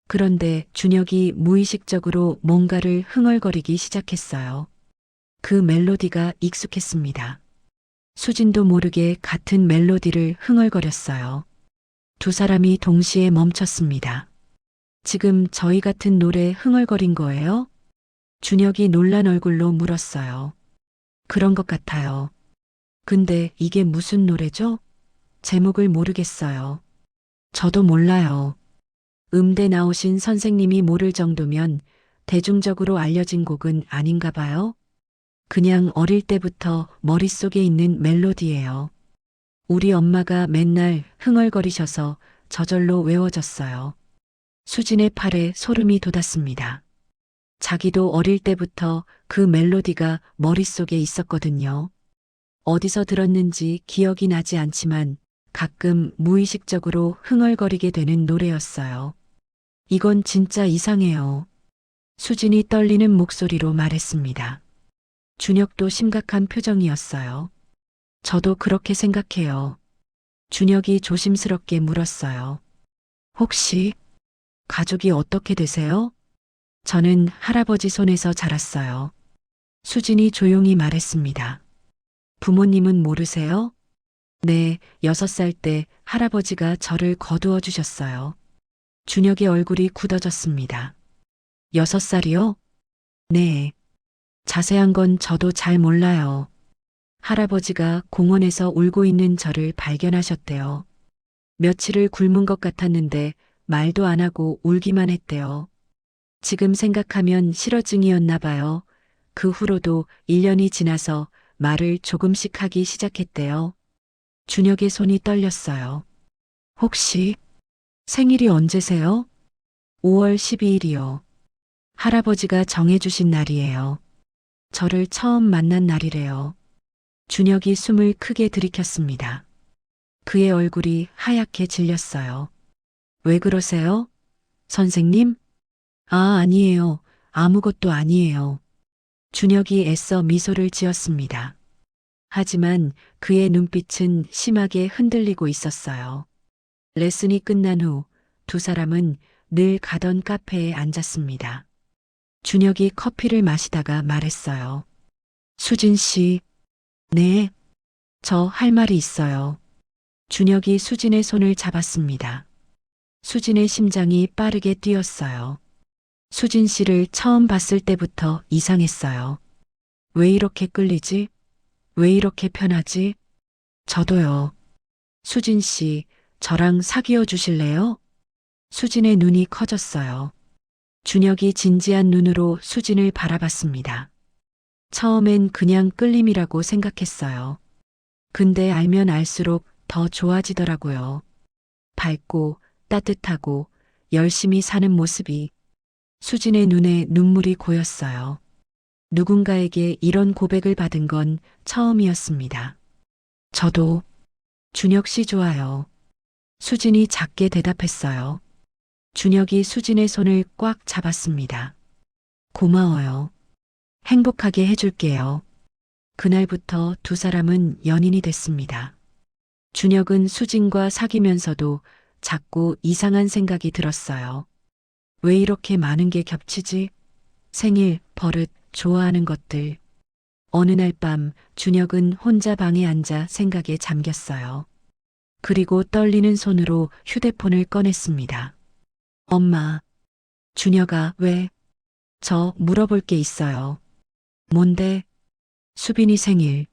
그런데 준혁이 무의식적으로 뭔가를 흥얼거리기 시작했어요. 그 멜로디가 익숙했습니다. 수진도 모르게 같은 멜로디를 흥얼거렸어요. 두 사람이 동시에 멈췄습니다. 지금 저희 같은 노래 흥얼거린 거예요? 준혁이 놀란 얼굴로 물었어요. 그런 것 같아요. 근데 이게 무슨 노래죠? 제목을 모르겠어요. 저도 몰라요. 음대 나오신 선생님이 모를 정도면 대중적으로 알려진 곡은 아닌가 봐요. 그냥 어릴 때부터 머릿속에 있는 멜로디예요. 우리 엄마가 맨날 흥얼거리셔서 저절로 외워졌어요. 수진의 팔에 소름이 돋았습니다. 자기도 어릴 때부터 그 멜로디가 머릿속에 있었거든요. 어디서 들었는지 기억이 나지 않지만 가끔 무의식적으로 흥얼거리게 되는 노래였어요. 이건 진짜 이상해요. 수진이 떨리는 목소리로 말했습니다. 준혁도 심각한 표정이었어요. 저도 그렇게 생각해요. 준혁이 조심스럽게 물었어요. 혹시 가족이 어떻게 되세요? 저는 할아버지 손에서 자랐어요. 수진이 조용히 말했습니다. 부모님은 모르세요? 네, 6살 때 할아버지가 저를 거두어 주셨어요. 준혁의 얼굴이 굳어졌습니다. 6살이요? 네. 자세한 건 저도 잘 몰라요. 할아버지가 공원에서 울고 있는 저를 발견하셨대요. 며칠을 굶은 것 같았는데 말도 안 하고 울기만 했대요. 지금 생각하면 실어증이었나 봐요. 그 후로도 1년이 지나서 말을 조금씩 하기 시작했대요. 준혁의 손이 떨렸어요. 혹시 생일이 언제세요? 5월 12일이요. 할아버지가 정해주신 날이에요. 저를 처음 만난 날이래요. 준혁이 숨을 크게 들이켰습니다. 그의 얼굴이 하얗게 질렸어요. 왜 그러세요? 선생님? 아니에요. 아무것도 아니에요. 준혁이 애써 미소를 지었습니다. 하지만 그의 눈빛은 심하게 흔들리고 있었어요. 레슨이 끝난 후 두 사람은 늘 가던 카페에 앉았습니다. 준혁이 커피를 마시다가 말했어요. 수진 씨, 네, 저 할 말이 있어요. 준혁이 수진의 손을 잡았습니다. 수진의 심장이 빠르게 뛰었어요. 수진 씨를 처음 봤을 때부터 이상했어요. 왜 이렇게 끌리지? 왜 이렇게 편하지? 저도요. 수진 씨, 저랑 사귀어 주실래요? 수진의 눈이 커졌어요. 준혁이 진지한 눈으로 수진을 바라봤습니다. 처음엔 그냥 끌림이라고 생각했어요. 근데 알면 알수록 더 좋아지더라고요. 밝고 따뜻하고 열심히 사는 모습이. 수진의 눈에 눈물이 고였어요. 누군가에게 이런 고백을 받은 건 처음이었습니다. 저도 준혁 씨 좋아요. 수진이 작게 대답했어요. 준혁이 수진의 손을 꽉 잡았습니다. 고마워요. 행복하게 해줄게요. 그날부터 두 사람은 연인이 됐습니다. 준혁은 수진과 사귀면서도 자꾸 이상한 생각이 들었어요. 왜 이렇게 많은 게 겹치지? 생일, 버릇, 좋아하는 것들. 어느 날 밤 준혁은 혼자 방에 앉아 생각에 잠겼어요. 그리고 떨리는 손으로 휴대폰을 꺼냈습니다. 엄마, 준혁아, 왜? 저 물어볼 게 있어요. 뭔데? 수빈이 생일.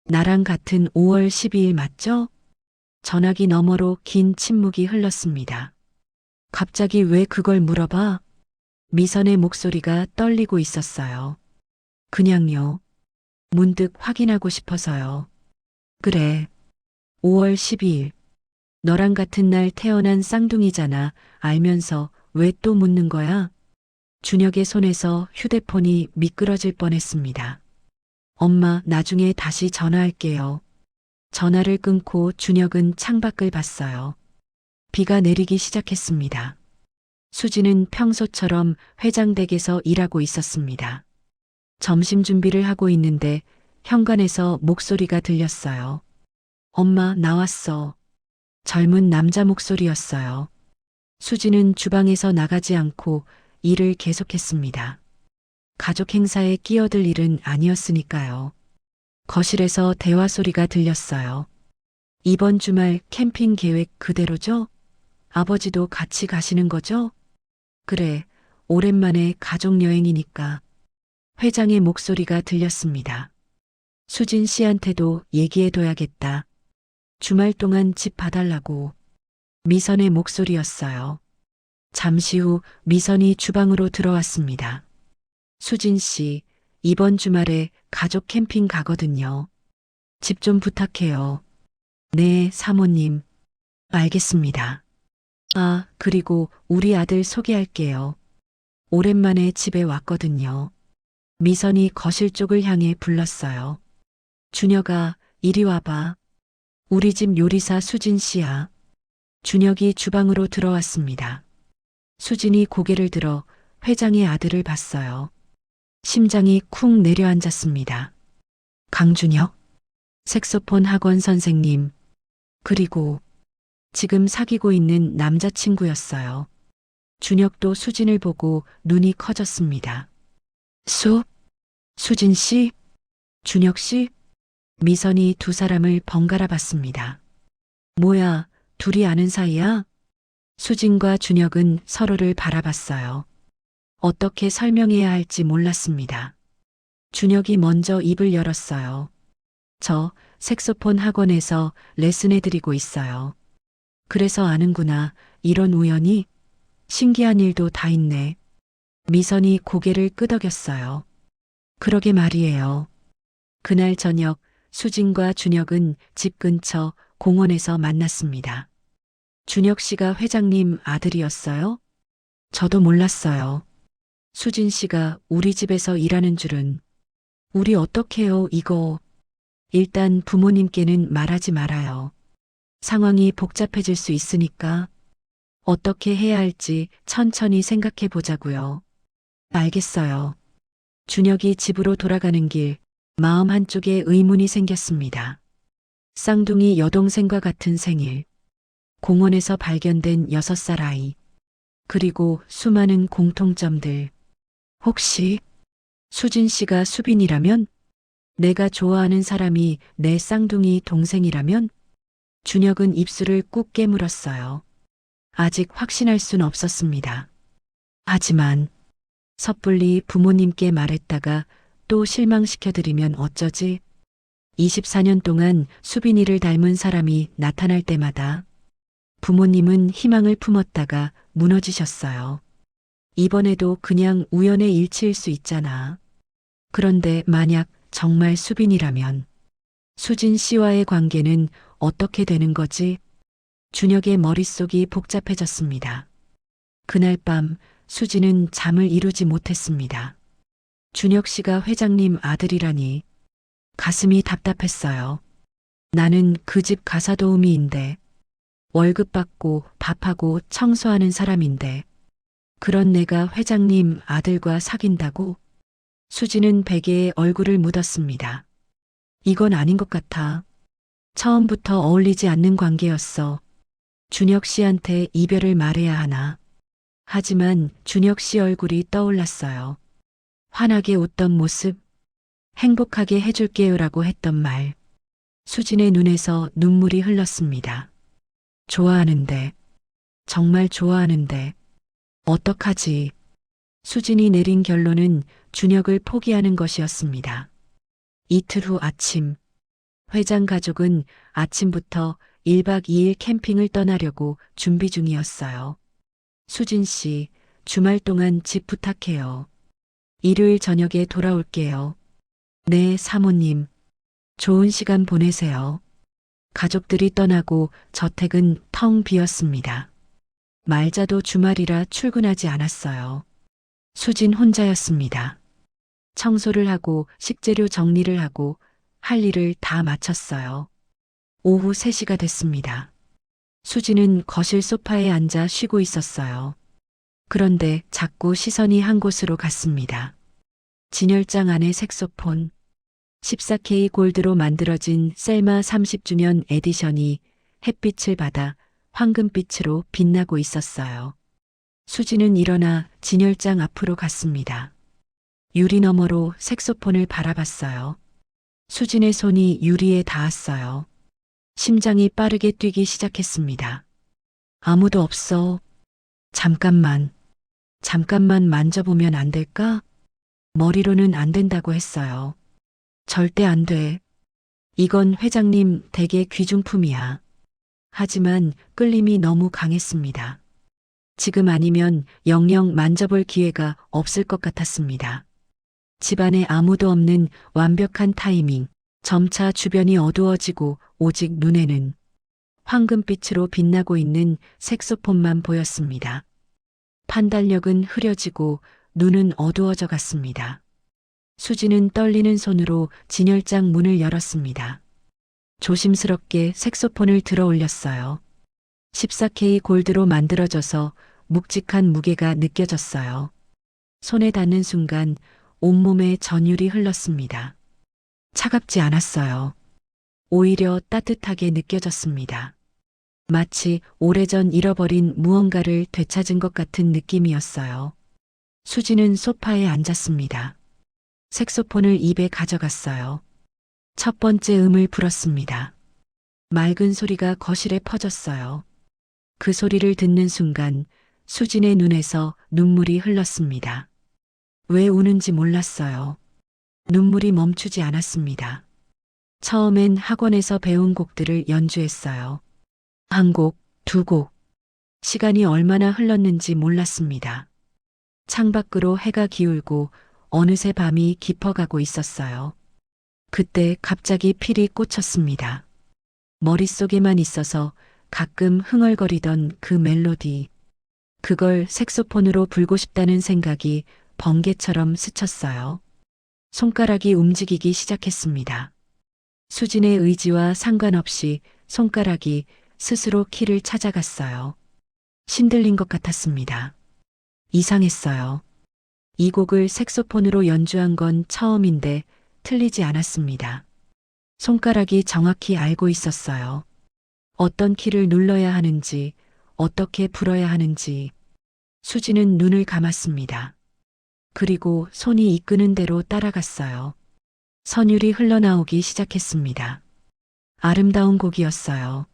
나랑 같은 5월 12일 맞죠? 전화기 너머로 긴 침묵이 흘렀습니다. 갑자기 왜 그걸 물어봐? 미선의 목소리가 떨리고 있었어요. 그냥요. 문득 확인하고 싶어서요. 그래. 5월 12일. 너랑 같은 날 태어난 쌍둥이잖아. 알면서 왜 또 묻는 거야? 준혁의 손에서 휴대폰이 미끄러질 뻔했습니다. 엄마, 나중에 다시 전화할게요. 전화를 끊고 준혁은 창밖을 봤어요. 비가 내리기 시작했습니다. 수지는 평소처럼 회장댁에서 일하고 있었습니다. 점심 준비를 하고 있는데 현관에서 목소리가 들렸어요. 엄마, 나왔어. 젊은 남자 목소리였어요. 수지는 주방에서 나가지 않고 일을 계속했습니다. 가족 행사에 끼어들 일은 아니었으니까요. 거실에서 대화 소리가 들렸어요. 이번 주말 캠핑 계획 그대로죠? 아버지도 같이 가시는 거죠? 그래, 오랜만에 가족 여행이니까. 회장의 목소리가 들렸습니다. 수진 씨한테도 얘기해둬야겠다. 주말 동안 집 봐달라고. 미선의 목소리였어요. 잠시 후 미선이 주방으로 들어왔습니다. 수진 씨, 이번 주말에 가족 캠핑 가거든요. 집 좀 부탁해요. 네, 사모님. 알겠습니다. 그리고 우리 아들 소개할게요. 오랜만에 집에 왔거든요. 미선이 거실 쪽을 향해 불렀어요. 준혁아, 이리 와봐. 우리 집 요리사 수진 씨야. 준혁이 주방으로 들어왔습니다. 수진이 고개를 들어 회장의 아들을 봤어요. 심장이 쿵 내려앉았습니다. 강준혁, 색소폰 학원 선생님, 그리고 지금 사귀고 있는 남자친구였어요. 준혁도 수진을 보고 눈이 커졌습니다. 수진 씨? 준혁 씨? 미선이 두 사람을 번갈아 봤습니다. 뭐야, 둘이 아는 사이야? 수진과 준혁은 서로를 바라봤어요. 어떻게 설명해야 할지 몰랐습니다. 준혁이 먼저 입을 열었어요. 저 색소폰 학원에서 레슨해드리고 있어요. 그래서 아는구나. 이런 우연이? 신기한 일도 다 있네. 미선이 고개를 끄덕였어요. 그러게 말이에요. 그날 저녁 수진과 준혁은 집 근처 공원에서 만났습니다. 준혁 씨가 회장님 아들이었어요? 저도 몰랐어요. 수진 씨가 우리 집에서 일하는 줄은. 우리 어떡해요, 이거. 일단 부모님께는 말하지 말아요. 상황이 복잡해질 수 있으니까 어떻게 해야 할지 천천히 생각해 보자고요. 알겠어요. 준혁이 집으로 돌아가는 길, 마음 한쪽에 의문이 생겼습니다. 쌍둥이 여동생과 같은 생일, 공원에서 발견된 6살 아이, 그리고 수많은 공통점들. 혹시 수진 씨가 수빈이라면? 내가 좋아하는 사람이 내 쌍둥이 동생이라면? 준혁은 입술을 꾹 깨물었어요. 아직 확신할 순 없었습니다. 하지만 섣불리 부모님께 말했다가 또 실망시켜드리면 어쩌지? 24년 동안 수빈이를 닮은 사람이 나타날 때마다 부모님은 희망을 품었다가 무너지셨어요. 이번에도 그냥 우연의 일치일 수 있잖아. 그런데 만약 정말 수빈이라면 수진 씨와의 관계는 어떻게 되는 거지? 준혁의 머릿속이 복잡해졌습니다. 그날 밤 수진은 잠을 이루지 못했습니다. 준혁 씨가 회장님 아들이라니 가슴이 답답했어요. 나는 그 집 가사도우미인데 월급 받고 밥하고 청소하는 사람인데 그런 내가 회장님 아들과 사귄다고? 수진은 베개에 얼굴을 묻었습니다. 이건 아닌 것 같아. 처음부터 어울리지 않는 관계였어. 준혁 씨한테 이별을 말해야 하나. 하지만 준혁 씨 얼굴이 떠올랐어요. 환하게 웃던 모습, 행복하게 해줄게요라고 했던 말. 수진의 눈에서 눈물이 흘렀습니다. 좋아하는데, 정말 좋아하는데, 어떡하지? 수진이 내린 결론은 준혁을 포기하는 것이었습니다. 이틀 후 아침, 회장 가족은 아침부터 1박 2일 캠핑을 떠나려고 준비 중이었어요. 수진 씨, 주말 동안 집 부탁해요. 일요일 저녁에 돌아올게요. 네, 사모님. 좋은 시간 보내세요. 가족들이 떠나고 저택은 텅 비었습니다. 말자도 주말이라 출근하지 않았어요. 수진 혼자였습니다. 청소를 하고 식재료 정리를 하고 할 일을 다 마쳤어요. 오후 3시가 됐습니다. 수진은 거실 소파에 앉아 쉬고 있었어요. 그런데 자꾸 시선이 한 곳으로 갔습니다. 진열장 안의 색소폰, 14K 골드로 만들어진 셀마 30주년 에디션이 햇빛을 받아 황금빛으로 빛나고 있었어요. 수진은 일어나 진열장 앞으로 갔습니다. 유리 너머로 색소폰을 바라봤어요. 수진의 손이 유리에 닿았어요. 심장이 빠르게 뛰기 시작했습니다. 아무도 없어. 잠깐만 만져보면 안 될까? 머리로는 안 된다고 했어요. 절대 안 돼. 이건 회장님 댁의 귀중품이야. 하지만 끌림이 너무 강했습니다. 지금 아니면 영영 만져볼 기회가 없을 것 같았습니다. 집안에 아무도 없는 완벽한 타이밍, 점차 주변이 어두워지고 오직 눈에는 황금빛으로 빛나고 있는 색소폰만 보였습니다. 판단력은 흐려지고 눈은 어두워져 갔습니다. 수지는 떨리는 손으로 진열장 문을 열었습니다. 조심스럽게 색소폰을 들어 올렸어요. 14K 골드로 만들어져서 묵직한 무게가 느껴졌어요. 손에 닿는 순간 온몸에 전율이 흘렀습니다. 차갑지 않았어요. 오히려 따뜻하게 느껴졌습니다. 마치 오래전 잃어버린 무언가를 되찾은 것 같은 느낌이었어요. 수지는 소파에 앉았습니다. 색소폰을 입에 가져갔어요. 첫 번째 음을 불었습니다. 맑은 소리가 거실에 퍼졌어요. 그 소리를 듣는 순간 수진의 눈에서 눈물이 흘렀습니다. 왜 우는지 몰랐어요. 눈물이 멈추지 않았습니다. 처음엔 학원에서 배운 곡들을 연주했어요. 한 곡, 두 곡. 시간이 얼마나 흘렀는지 몰랐습니다. 창밖으로 해가 기울고 어느새 밤이 깊어가고 있었어요. 그때 갑자기 필이 꽂혔습니다. 머릿속에만 있어서 가끔 흥얼거리던 그 멜로디. 그걸 색소폰으로 불고 싶다는 생각이 번개처럼 스쳤어요. 손가락이 움직이기 시작했습니다. 수진의 의지와 상관없이 손가락이 스스로 키를 찾아갔어요. 신들린 것 같았습니다. 이상했어요. 이 곡을 색소폰으로 연주한 건 처음인데 틀리지 않았습니다. 손가락이 정확히 알고 있었어요. 어떤 키를 눌러야 하는지, 어떻게 불어야 하는지. 수지는 눈을 감았습니다. 그리고 손이 이끄는 대로 따라갔어요. 선율이 흘러나오기 시작했습니다. 아름다운 곡이었어요.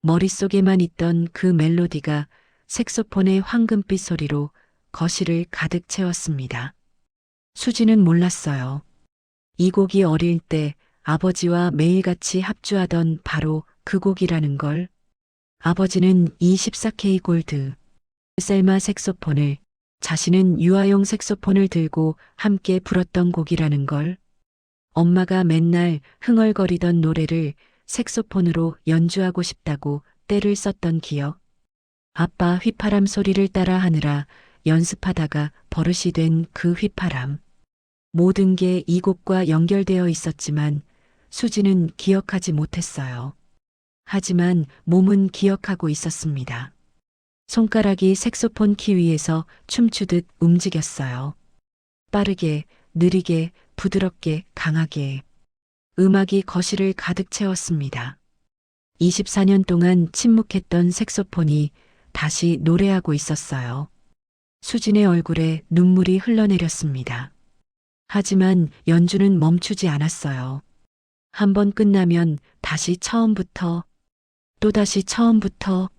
머릿속에만 있던 그 멜로디가 색소폰의 황금빛 소리로 거실을 가득 채웠습니다. 수지는 몰랐어요. 이 곡이 어릴 때 아버지와 매일같이 합주하던 바로 그 곡이라는 걸. 아버지는 24K 골드, 셀마 색소폰을, 자신은 유아용 색소폰을 들고 함께 불었던 곡이라는 걸. 엄마가 맨날 흥얼거리던 노래를 색소폰으로 연주하고 싶다고 때를 썼던 기억. 아빠 휘파람 소리를 따라 하느라 연습하다가 버릇이 된 그 휘파람. 모든 게 이 곡과 연결되어 있었지만 수지는 기억하지 못했어요. 하지만 몸은 기억하고 있었습니다. 손가락이 색소폰 키 위에서 춤추듯 움직였어요. 빠르게, 느리게, 부드럽게, 강하게. 음악이 거실을 가득 채웠습니다. 24년 동안 침묵했던 색소폰이 다시 노래하고 있었어요. 수진의 얼굴에 눈물이 흘러내렸습니다. 하지만 연주는 멈추지 않았어요. 한 번 끝나면 다시 처음부터, 또다시 처음부터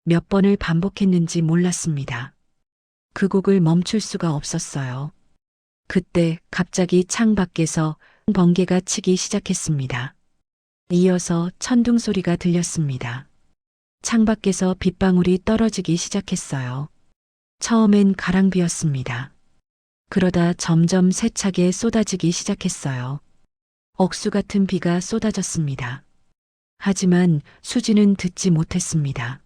몇 번을 반복했는지 몰랐습니다. 그 곡을 멈출 수가 없었어요. 그때 갑자기 창 밖에서 번개가 치기 시작했습니다. 이어서 천둥 소리가 들렸습니다. 창 밖에서 빗방울이 떨어지기 시작했어요. 처음엔 가랑비였습니다. 그러다 점점 세차게 쏟아지기 시작했어요. 억수 같은 비가 쏟아졌습니다. 하지만 수지는 듣지 못했습니다.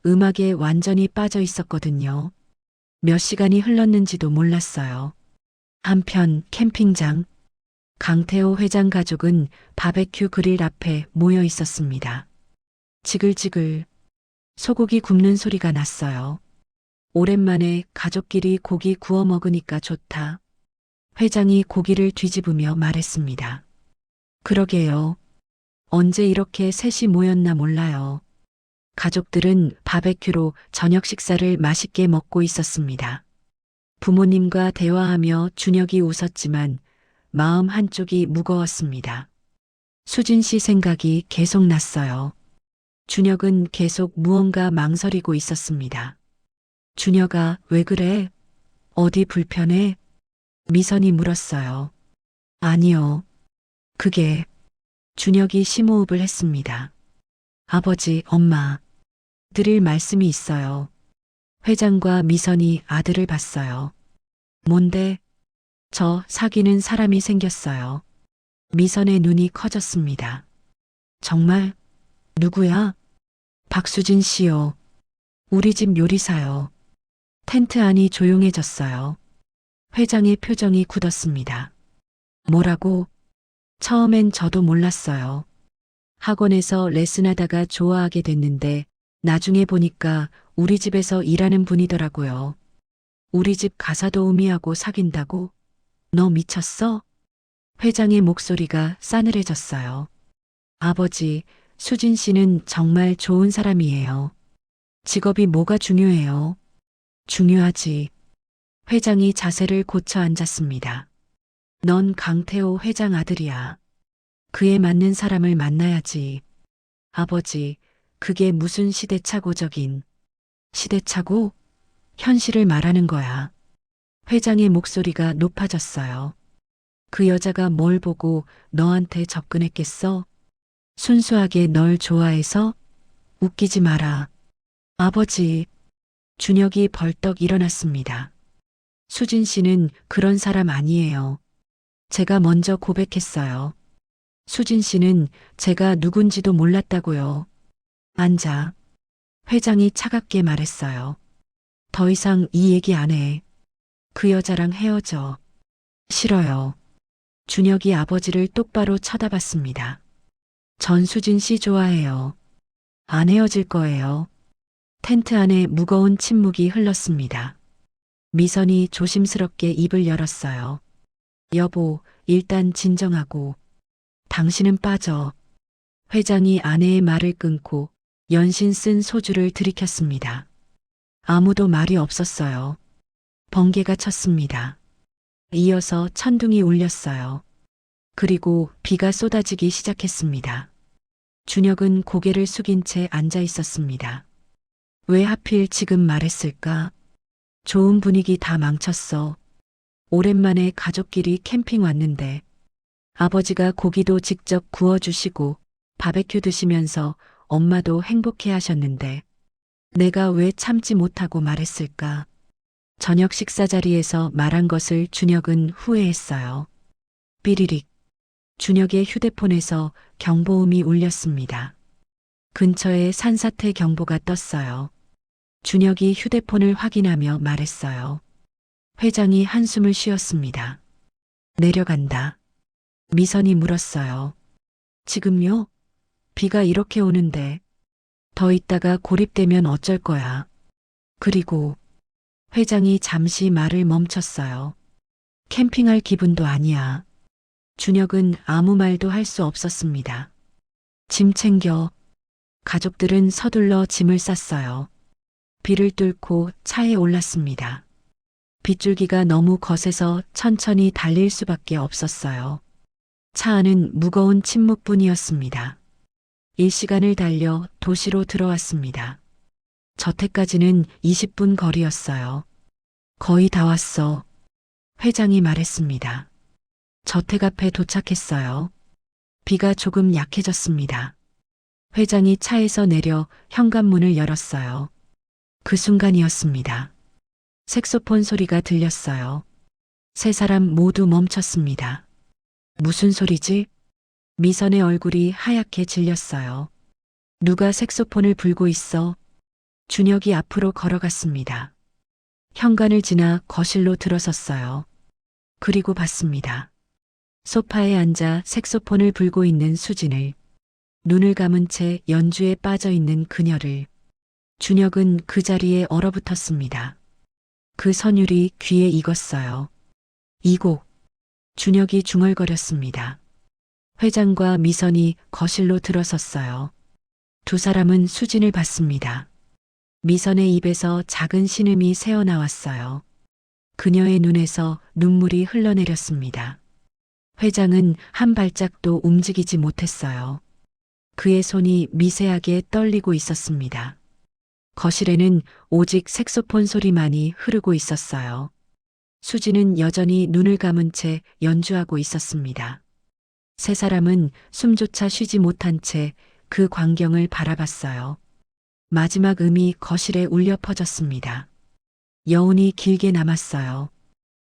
음악에 완전히 빠져 있었거든요. 몇 시간이 흘렀는지도 몰랐어요. 한편 캠핑장, 강태호 회장 가족은 바베큐 그릴 앞에 모여 있었습니다. 지글지글 소고기 굽는 소리가 났어요. 오랜만에 가족끼리 고기 구워 먹으니까 좋다. 회장이 고기를 뒤집으며 말했습니다. 그러게요. 언제 이렇게 셋이 모였나 몰라요. 가족들은 바베큐로 저녁 식사를 맛있게 먹고 있었습니다. 부모님과 대화하며 준혁이 웃었지만 마음 한쪽이 무거웠습니다. 수진 씨 생각이 계속 났어요. 준혁은 계속 무언가 망설이고 있었습니다. 준혁아, 왜 그래? 어디 불편해? 미선이 물었어요. 아니요. 그게 준혁이 심호흡을 했습니다. 아버지, 엄마, 드릴 말씀이 있어요. 회장과 미선이 아들을 봤어요. 뭔데? 저 사귀는 사람이 생겼어요. 미선의 눈이 커졌습니다. 정말? 누구야? 박수진 씨요. 우리 집 요리사요. 텐트 안이 조용해졌어요. 회장의 표정이 굳었습니다. 뭐라고? 처음엔 저도 몰랐어요. 학원에서 레슨하다가 좋아하게 됐는데 나중에 보니까 우리 집에서 일하는 분이더라고요. 우리 집 가사 도우미하고 사귄다고? 너 미쳤어? 회장의 목소리가 싸늘해졌어요. 아버지, 수진 씨는 정말 좋은 사람이에요. 직업이 뭐가 중요해요? 중요하지. 회장이 자세를 고쳐 앉았습니다. 넌 강태호 회장 아들이야. 그에 맞는 사람을 만나야지. 아버지, 그게 무슨 시대착오적인. 시대착오? 현실을 말하는 거야. 회장의 목소리가 높아졌어요. 그 여자가 뭘 보고 너한테 접근했겠어? 순수하게 널 좋아해서? 웃기지 마라. 아버지, 준혁이 벌떡 일어났습니다. 수진 씨는 그런 사람 아니에요. 제가 먼저 고백했어요. 수진 씨는 제가 누군지도 몰랐다고요. 앉아. 회장이 차갑게 말했어요. 더 이상 이 얘기 안 해. 그 여자랑 헤어져. 싫어요. 준혁이 아버지를 똑바로 쳐다봤습니다. 전수진 씨 좋아해요. 안 헤어질 거예요. 텐트 안에 무거운 침묵이 흘렀습니다. 미선이 조심스럽게 입을 열었어요. 여보, 일단 진정하고. 당신은 빠져. 회장이 아내의 말을 끊고 연신 쓴 소주를 들이켰습니다. 아무도 말이 없었어요. 번개가 쳤습니다. 이어서 천둥이 울렸어요. 그리고 비가 쏟아지기 시작했습니다. 준혁은 고개를 숙인 채 앉아 있었습니다. 왜 하필 지금 말했을까? 좋은 분위기 다 망쳤어. 오랜만에 가족끼리 캠핑 왔는데 아버지가 고기도 직접 구워주시고 바베큐 드시면서 엄마도 행복해 하셨는데 내가 왜 참지 못하고 말했을까? 저녁 식사 자리에서 말한 것을 준혁은 후회했어요. 삐리릭. 준혁의 휴대폰에서 경보음이 울렸습니다. 근처에 산사태 경보가 떴어요. 준혁이 휴대폰을 확인하며 말했어요. 회장이 한숨을 쉬었습니다. 내려간다. 미선이 물었어요. 지금요? 비가 이렇게 오는데 더 있다가 고립되면 어쩔 거야. 그리고 회장이 잠시 말을 멈췄어요. 캠핑할 기분도 아니야. 준혁은 아무 말도 할 수 없었습니다. 짐 챙겨. 가족들은 서둘러 짐을 쌌어요. 비를 뚫고 차에 올랐습니다. 빗줄기가 너무 거세서 천천히 달릴 수밖에 없었어요. 차 안은 무거운 침묵뿐이었습니다. 일시간을 달려 도시로 들어왔습니다. 저택까지는 20분 거리였어요. 거의 다 왔어. 회장이 말했습니다. 저택 앞에 도착했어요. 비가 조금 약해졌습니다. 회장이 차에서 내려 현관문을 열었어요. 그 순간이었습니다. 색소폰 소리가 들렸어요. 세 사람 모두 멈췄습니다. 무슨 소리지? 미선의 얼굴이 하얗게 질렸어요. 누가 색소폰을 불고 있어? 준혁이 앞으로 걸어갔습니다. 현관을 지나 거실로 들어섰어요. 그리고 봤습니다. 소파에 앉아 색소폰을 불고 있는 수진을, 눈을 감은 채 연주에 빠져 있는 그녀를. 준혁은 그 자리에 얼어붙었습니다. 그 선율이 귀에 익었어요. 이 곡. 준혁이 중얼거렸습니다. 회장과 미선이 거실로 들어섰어요. 두 사람은 수진을 봤습니다. 미선의 입에서 작은 신음이 새어나왔어요. 그녀의 눈에서 눈물이 흘러내렸습니다. 회장은 한 발짝도 움직이지 못했어요. 그의 손이 미세하게 떨리고 있었습니다. 거실에는 오직 색소폰 소리만이 흐르고 있었어요. 수지는 여전히 눈을 감은 채 연주하고 있었습니다. 세 사람은 숨조차 쉬지 못한 채 그 광경을 바라봤어요. 마지막 음이 거실에 울려 퍼졌습니다. 여운이 길게 남았어요.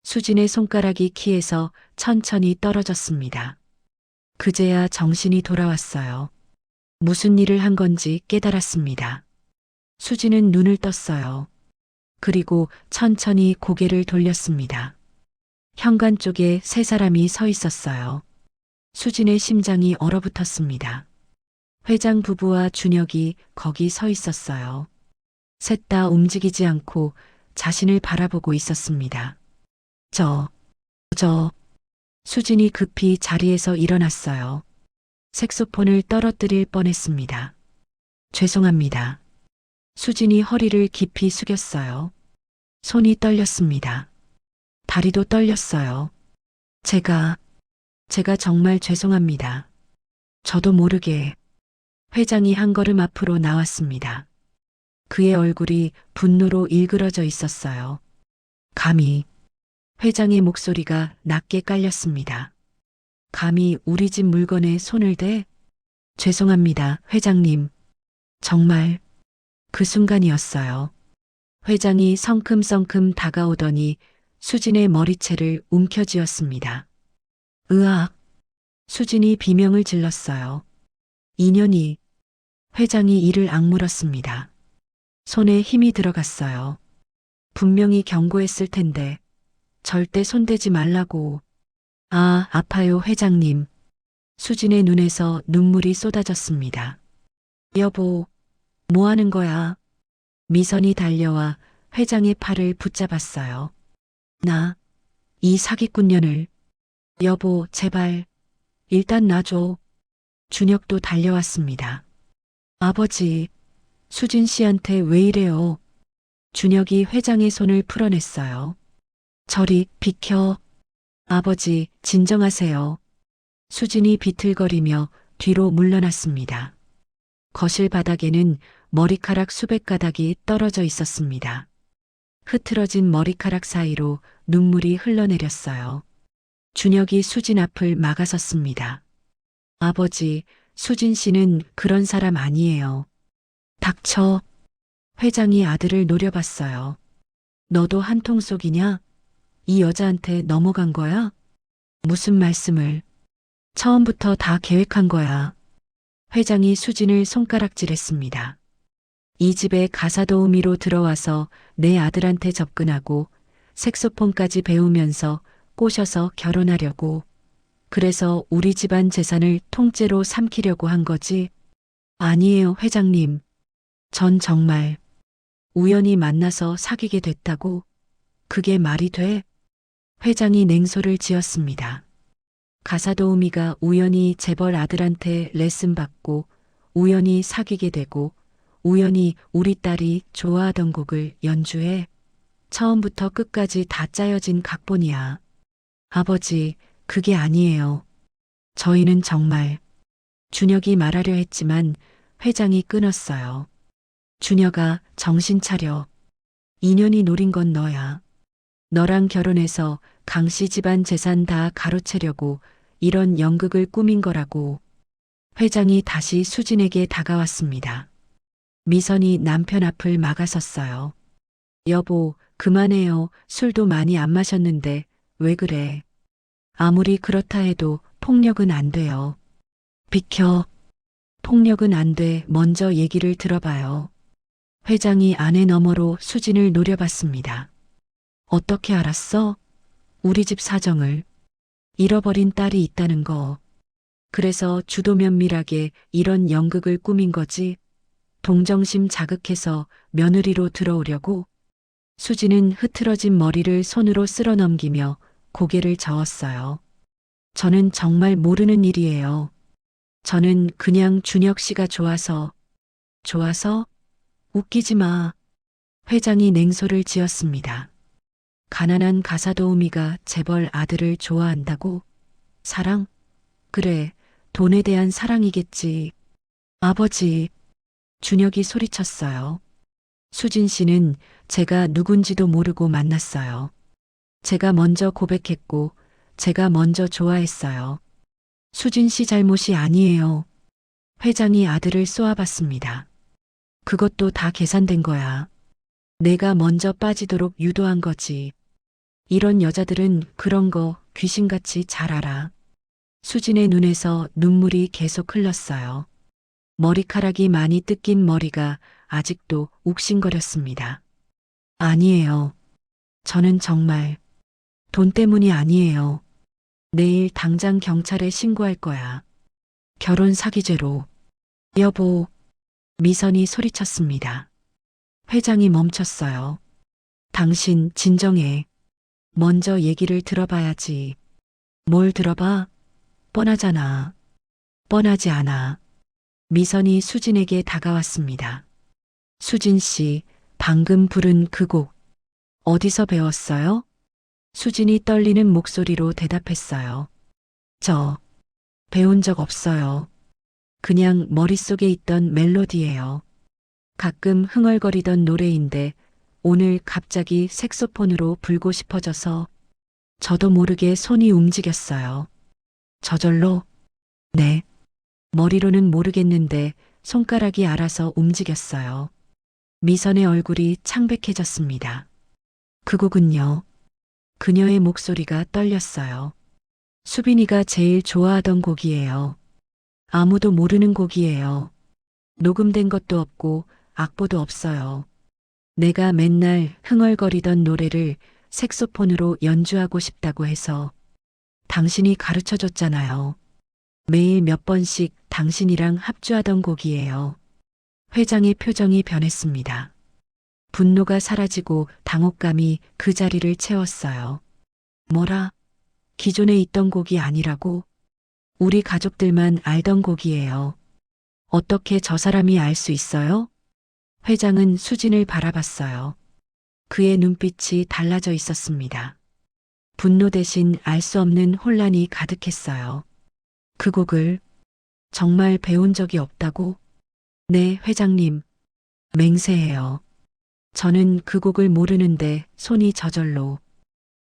수진의 손가락이 키에서 천천히 떨어졌습니다. 그제야 정신이 돌아왔어요. 무슨 일을 한 건지 깨달았습니다. 수진은 눈을 떴어요. 그리고 천천히 고개를 돌렸습니다. 현관 쪽에 세 사람이 서 있었어요. 수진의 심장이 얼어붙었습니다. 회장 부부와 준혁이 거기 서 있었어요. 셋 다 움직이지 않고 자신을 바라보고 있었습니다. 저. 수진이 급히 자리에서 일어났어요. 색소폰을 떨어뜨릴 뻔했습니다. 죄송합니다. 수진이 허리를 깊이 숙였어요. 손이 떨렸습니다. 다리도 떨렸어요. 제가 정말 죄송합니다. 저도 모르게. 회장이 한 걸음 앞으로 나왔습니다. 그의 얼굴이 분노로 일그러져 있었어요. 감히. 회장의 목소리가 낮게 깔렸습니다. 감히 우리 집 물건에 손을 대? 죄송합니다, 회장님. 정말. 그 순간이었어요. 회장이 성큼성큼 다가오더니 수진의 머리채를 움켜쥐었습니다. 으악. 수진이 비명을 질렀어요. 인연이. 회장이 이를 악물었습니다. 손에 힘이 들어갔어요. 분명히 경고했을 텐데 절대 손대지 말라고. 아, 아파요, 회장님. 수진의 눈에서 눈물이 쏟아졌습니다. 여보, 뭐 하는 거야? 미선이 달려와 회장의 팔을 붙잡았어요. 나, 이 사기꾼년을. 여보, 제발, 일단 놔줘. 준혁도 달려왔습니다. 아버지, 수진 씨한테 왜 이래요? 준혁이 회장의 손을 풀어냈어요. 저리 비켜. 아버지, 진정하세요. 수진이 비틀거리며 뒤로 물러났습니다. 거실 바닥에는 머리카락 수백 가닥이 떨어져 있었습니다. 흐트러진 머리카락 사이로 눈물이 흘러내렸어요. 준혁이 수진 앞을 막아섰습니다. 아버지, 수진 씨는 그런 사람 아니에요. 닥쳐. 회장이 아들을 노려봤어요. 너도 한통 속이냐? 이 여자한테 넘어간 거야? 무슨 말씀을? 처음부터 다 계획한 거야. 회장이 수진을 손가락질했습니다. 이 집에 가사도우미로 들어와서 내 아들한테 접근하고 색소폰까지 배우면서 꼬셔서 결혼하려고. 그래서 우리 집안 재산을 통째로 삼키려고 한 거지. 아니에요, 회장님. 전 정말 우연히 만나서 사귀게 됐다고. 그게 말이 돼? 회장이 냉소를 지었습니다. 가사도우미가 우연히 재벌 아들한테 레슨 받고 우연히 사귀게 되고 우연히 우리 딸이 좋아하던 곡을 연주해. 처음부터 끝까지 다 짜여진 각본이야. 아버지, 그게 아니에요. 저희는 정말. 준혁이 말하려 했지만 회장이 끊었어요. 준혁아, 정신 차려. 인연이 노린 건 너야. 너랑 결혼해서 강씨 집안 재산 다 가로채려고 이런 연극을 꾸민 거라고. 회장이 다시 수진에게 다가왔습니다. 미선이 남편 앞을 막아섰어요. 여보, 그만해요. 술도 많이 안 마셨는데 왜 그래? 아무리 그렇다 해도 폭력은 안 돼요. 비켜. 폭력은 안 돼. 먼저 얘기를 들어봐요. 회장이 아내 너머로 수진을 노려봤습니다. 어떻게 알았어? 우리 집 사정을. 잃어버린 딸이 있다는 거. 그래서 주도 면밀하게 이런 연극을 꾸민 거지. 동정심 자극해서 며느리로 들어오려고. 수진은 흐트러진 머리를 손으로 쓸어 넘기며 고개를 저었어요. 저는 정말 모르는 일이에요. 저는 그냥 준혁 씨가 좋아서. 좋아서? 웃기지 마. 회장이 냉소를 지었습니다. 가난한 가사도우미가 재벌 아들을 좋아한다고? 사랑? 그래, 돈에 대한 사랑이겠지. 아버지, 준혁이 소리쳤어요. 수진 씨는 제가 누군지도 모르고 만났어요. 제가 먼저 고백했고, 제가 먼저 좋아했어요. 수진 씨 잘못이 아니에요. 회장이 아들을 쏘아봤습니다. 그것도 다 계산된 거야. 내가 먼저 빠지도록 유도한 거지. 이런 여자들은 그런 거 귀신같이 잘 알아. 수진의 눈에서 눈물이 계속 흘렀어요. 머리카락이 많이 뜯긴 머리가 아직도 욱신거렸습니다. 아니에요. 저는 정말 돈 때문이 아니에요. 내일 당장 경찰에 신고할 거야. 결혼 사기죄로. 여보, 미선이 소리쳤습니다. 회장이 멈췄어요. 당신 진정해. 먼저 얘기를 들어봐야지. 뭘 들어봐? 뻔하잖아. 뻔하지 않아. 미선이 수진에게 다가왔습니다. 수진 씨, 방금 부른 그 곡, 어디서 배웠어요? 수진이 떨리는 목소리로 대답했어요. 저, 배운 적 없어요. 그냥 머릿속에 있던 멜로디예요. 가끔 흥얼거리던 노래인데 오늘 갑자기 색소폰으로 불고 싶어져서 저도 모르게 손이 움직였어요. 저절로? 네. 머리로는 모르겠는데 손가락이 알아서 움직였어요. 미선의 얼굴이 창백해졌습니다. 그 곡은요. 그녀의 목소리가 떨렸어요. 수빈이가 제일 좋아하던 곡이에요. 아무도 모르는 곡이에요. 녹음된 것도 없고 악보도 없어요. 내가 맨날 흥얼거리던 노래를 색소폰으로 연주하고 싶다고 해서 당신이 가르쳐 줬잖아요. 매일 몇 번씩 당신이랑 합주하던 곡이에요. 회장의 표정이 변했습니다. 분노가 사라지고 당혹감이 그 자리를 채웠어요. 뭐라? 기존에 있던 곡이 아니라고? 우리 가족들만 알던 곡이에요. 어떻게 저 사람이 알 수 있어요? 회장은 수진을 바라봤어요. 그의 눈빛이 달라져 있었습니다. 분노 대신 알 수 없는 혼란이 가득했어요. 그 곡을 정말 배운 적이 없다고? 네, 회장님. 맹세해요. 저는 그 곡을 모르는데 손이 저절로.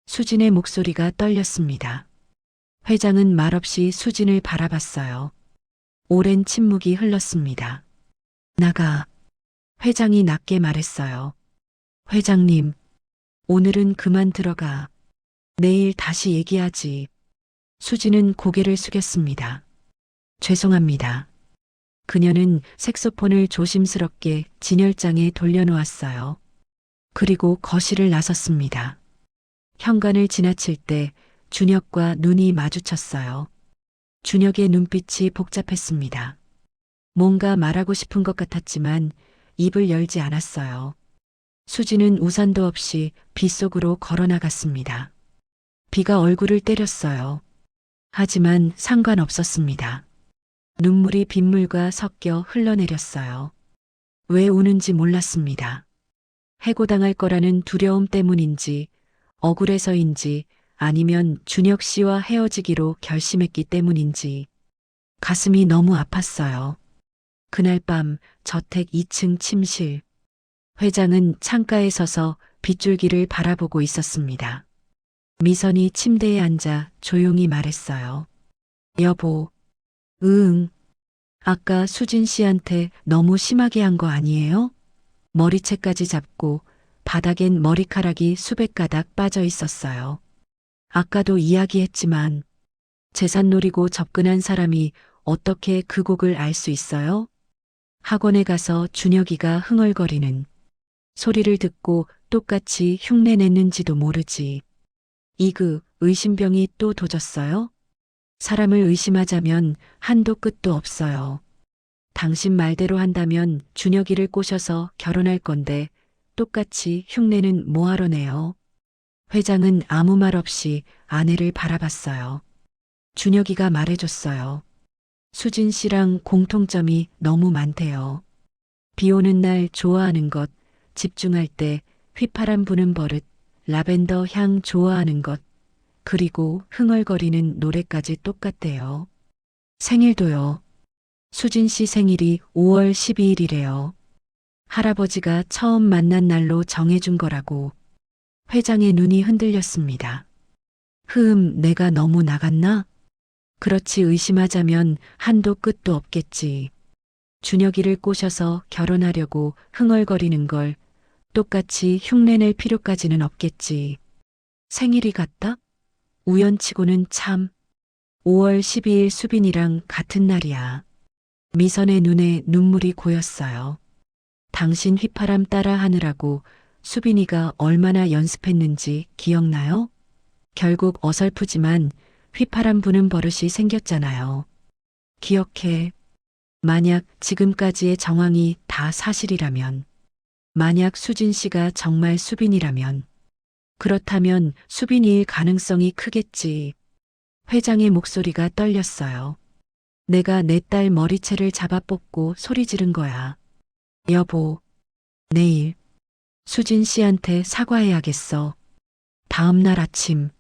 수진의 목소리가 떨렸습니다. 회장은 말없이 수진을 바라봤어요. 오랜 침묵이 흘렀습니다. 나가. 회장이 낮게 말했어요. 회장님, 오늘은 그만 들어가. 내일 다시 얘기하지. 수진은 고개를 숙였습니다. 죄송합니다. 그녀는 색소폰을 조심스럽게 진열장에 돌려놓았어요. 그리고 거실을 나섰습니다. 현관을 지나칠 때 준혁과 눈이 마주쳤어요. 준혁의 눈빛이 복잡했습니다. 뭔가 말하고 싶은 것 같았지만 입을 열지 않았어요. 수지는 우산도 없이 빗속으로 걸어나갔습니다. 비가 얼굴을 때렸어요. 하지만 상관없었습니다. 눈물이 빗물과 섞여 흘러내렸어요. 왜 우는지 몰랐습니다. 해고당할 거라는 두려움 때문인지, 억울해서인지, 아니면 준혁 씨와 헤어지기로 결심했기 때문인지, 가슴이 너무 아팠어요. 그날 밤 저택 2층 침실. 회장은 창가에 서서 빗줄기를 바라보고 있었습니다. 미선이 침대에 앉아 조용히 말했어요. 여보, 응. 아까 수진 씨한테 너무 심하게 한 거 아니에요? 머리채까지 잡고 바닥엔 머리카락이 수백 가닥 빠져 있었어요. 아까도 이야기했지만 재산 노리고 접근한 사람이 어떻게 그 곡을 알 수 있어요? 학원에 가서 준혁이가 흥얼거리는 소리를 듣고 똑같이 흉내냈는지도 모르지. 이그 의심병이 또 도졌어요? 사람을 의심하자면 한도 끝도 없어요. 당신 말대로 한다면 준혁이를 꼬셔서 결혼할 건데 똑같이 흉내는 뭐하러 내요? 회장은 아무 말 없이 아내를 바라봤어요. 준혁이가 말해줬어요. 수진 씨랑 공통점이 너무 많대요. 비 오는 날 좋아하는 것, 집중할 때 휘파람 부는 버릇, 라벤더 향 좋아하는 것, 그리고 흥얼거리는 노래까지 똑같대요. 생일도요. 수진 씨 생일이 5월 12일이래요. 할아버지가 처음 만난 날로 정해준 거라고. 회장의 눈이 흔들렸습니다. 내가 너무 나갔나? 그렇지 의심하자면 한도 끝도 없겠지. 준혁이를 꼬셔서 결혼하려고 흥얼거리는 걸 똑같이 흉내낼 필요까지는 없겠지. 생일이 같다? 우연치고는 참. 5월 12일 수빈이랑 같은 날이야. 미선의 눈에 눈물이 고였어요. 당신 휘파람 따라 하느라고 수빈이가 얼마나 연습했는지 기억나요? 결국 어설프지만 휘파람 부는 버릇이 생겼잖아요. 기억해. 만약 지금까지의 정황이 다 사실이라면, 만약 수진 씨가 정말 수빈이라면, 그렇다면 수빈이일 가능성이 크겠지. 회장의 목소리가 떨렸어요. 내가 내 딸 머리채를 잡아 뽑고 소리 지른 거야. 여보, 내일 수진 씨한테 사과해야겠어. 다음 날 아침,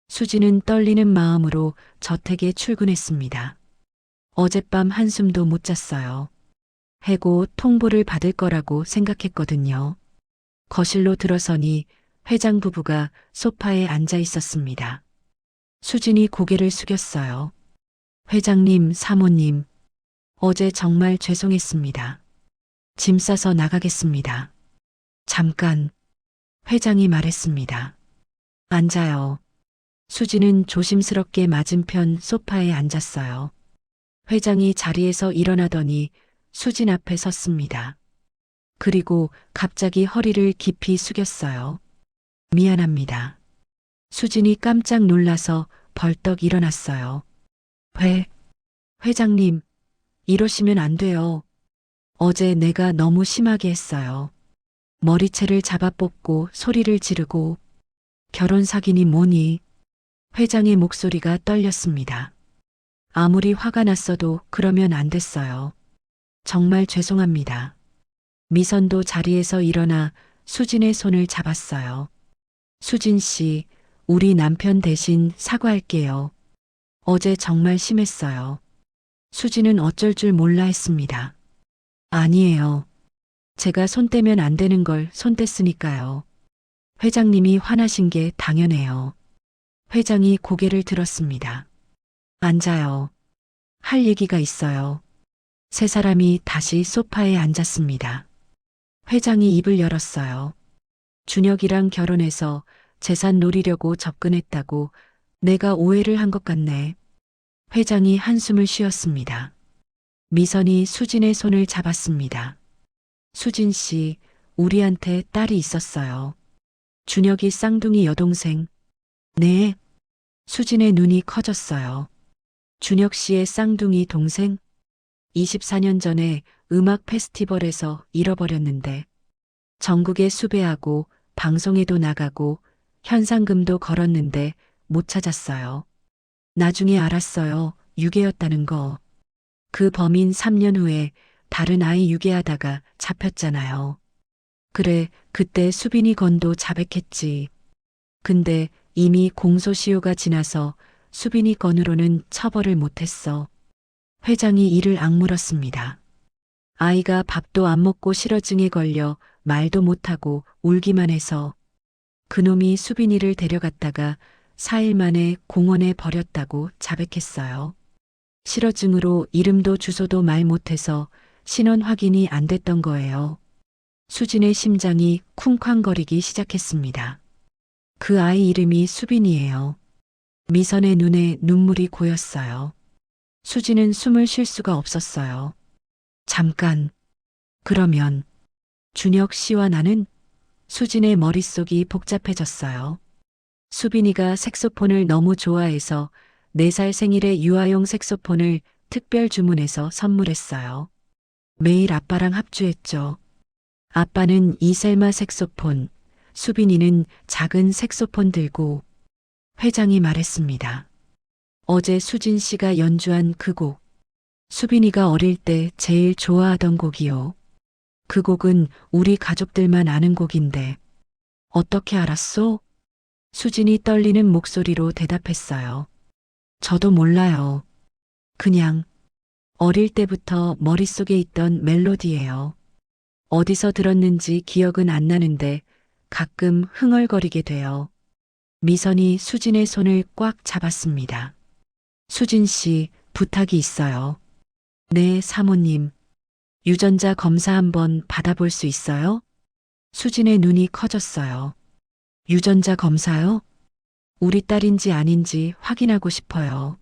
수진은 떨리는 마음으로 저택에 출근했습니다. 어젯밤 한숨도 못 잤어요. 해고 통보를 받을 거라고 생각했거든요. 거실로 들어서니 회장 부부가 소파에 앉아 있었습니다. 수진이 고개를 숙였어요. 회장님, 사모님, 어제 정말 죄송했습니다. 짐 싸서 나가겠습니다. 잠깐, 회장이 말했습니다. 앉아요. 수진은 조심스럽게 맞은편 소파에 앉았어요. 회장이 자리에서 일어나더니 수진 앞에 섰습니다. 그리고 갑자기 허리를 깊이 숙였어요. 미안합니다. 수진이 깜짝 놀라서 벌떡 일어났어요. 회장님, 이러시면 안 돼요. 어제 내가 너무 심하게 했어요. 머리채를 잡아 뽑고 소리를 지르고 결혼 사기니 뭐니? 회장의 목소리가 떨렸습니다. 아무리 화가 났어도 그러면 안 됐어요. 정말 죄송합니다. 미선도 자리에서 일어나 수진의 손을 잡았어요. 수진 씨, 우리 남편 대신 사과할게요. 어제 정말 심했어요. 수진은 어쩔 줄 몰라 했습니다. 아니에요. 제가 손 떼면 안 되는 걸 손 뗐으니까요. 회장님이 화나신 게 당연해요. 회장이 고개를 들었습니다. 앉아요. 할 얘기가 있어요. 세 사람이 다시 소파에 앉았습니다. 회장이 입을 열었어요. 준혁이랑 결혼해서 재산 노리려고 접근했다고 내가 오해를 한 것 같네. 회장이 한숨을 쉬었습니다. 미선이 수진의 손을 잡았습니다. 수진 씨, 우리한테 딸이 있었어요. 준혁이 쌍둥이 여동생. 네. 수진의 눈이 커졌어요. 준혁 씨의 쌍둥이 동생? 24년 전에 음악 페스티벌에서 잃어버렸는데 전국에 수배하고 방송에도 나가고 현상금도 걸었는데 못 찾았어요. 나중에 알았어요. 유괴였다는 거. 그 범인 3년 후에 다른 아이 유괴하다가 잡혔잖아요. 그래, 그때 수빈이 건도 자백했지. 근데 이미 공소시효가 지나서 수빈이 건으로는 처벌을 못했어. 회장이 이를 악물었습니다. 아이가 밥도 안 먹고 실어증에 걸려 말도 못하고 울기만 해서 그놈이 수빈이를 데려갔다가 4일 만에 공원에 버렸다고 자백했어요. 실어증으로 이름도 주소도 말 못해서 신원 확인이 안 됐던 거예요. 수진의 심장이 쿵쾅거리기 시작했습니다. 그 아이 이름이 수빈이에요. 미선의 눈에 눈물이 고였어요. 수진은 숨을 쉴 수가 없었어요. 잠깐. 그러면 준혁 씨와 나는? 수진의 머릿속이 복잡해졌어요. 수빈이가 색소폰을 너무 좋아해서 4살 생일에 유아용 색소폰을 특별 주문해서 선물했어요. 매일 아빠랑 합주했죠. 아빠는 이셀마 색소폰, 수빈이는 작은 색소폰 들고. 회장이 말했습니다. 어제 수진 씨가 연주한 그 곡. 수빈이가 어릴 때 제일 좋아하던 곡이요. 그 곡은 우리 가족들만 아는 곡인데. 어떻게 알았소? 수진이 떨리는 목소리로 대답했어요. 저도 몰라요. 그냥 어릴 때부터 머릿속에 있던 멜로디예요. 어디서 들었는지 기억은 안 나는데 가끔 흥얼거리게 돼요. 미선이 수진의 손을 꽉 잡았습니다. 수진 씨, 부탁이 있어요. 네, 사모님. 유전자 검사 한번 받아볼 수 있어요? 수진의 눈이 커졌어요. 유전자 검사요? 우리 딸인지 아닌지 확인하고 싶어요.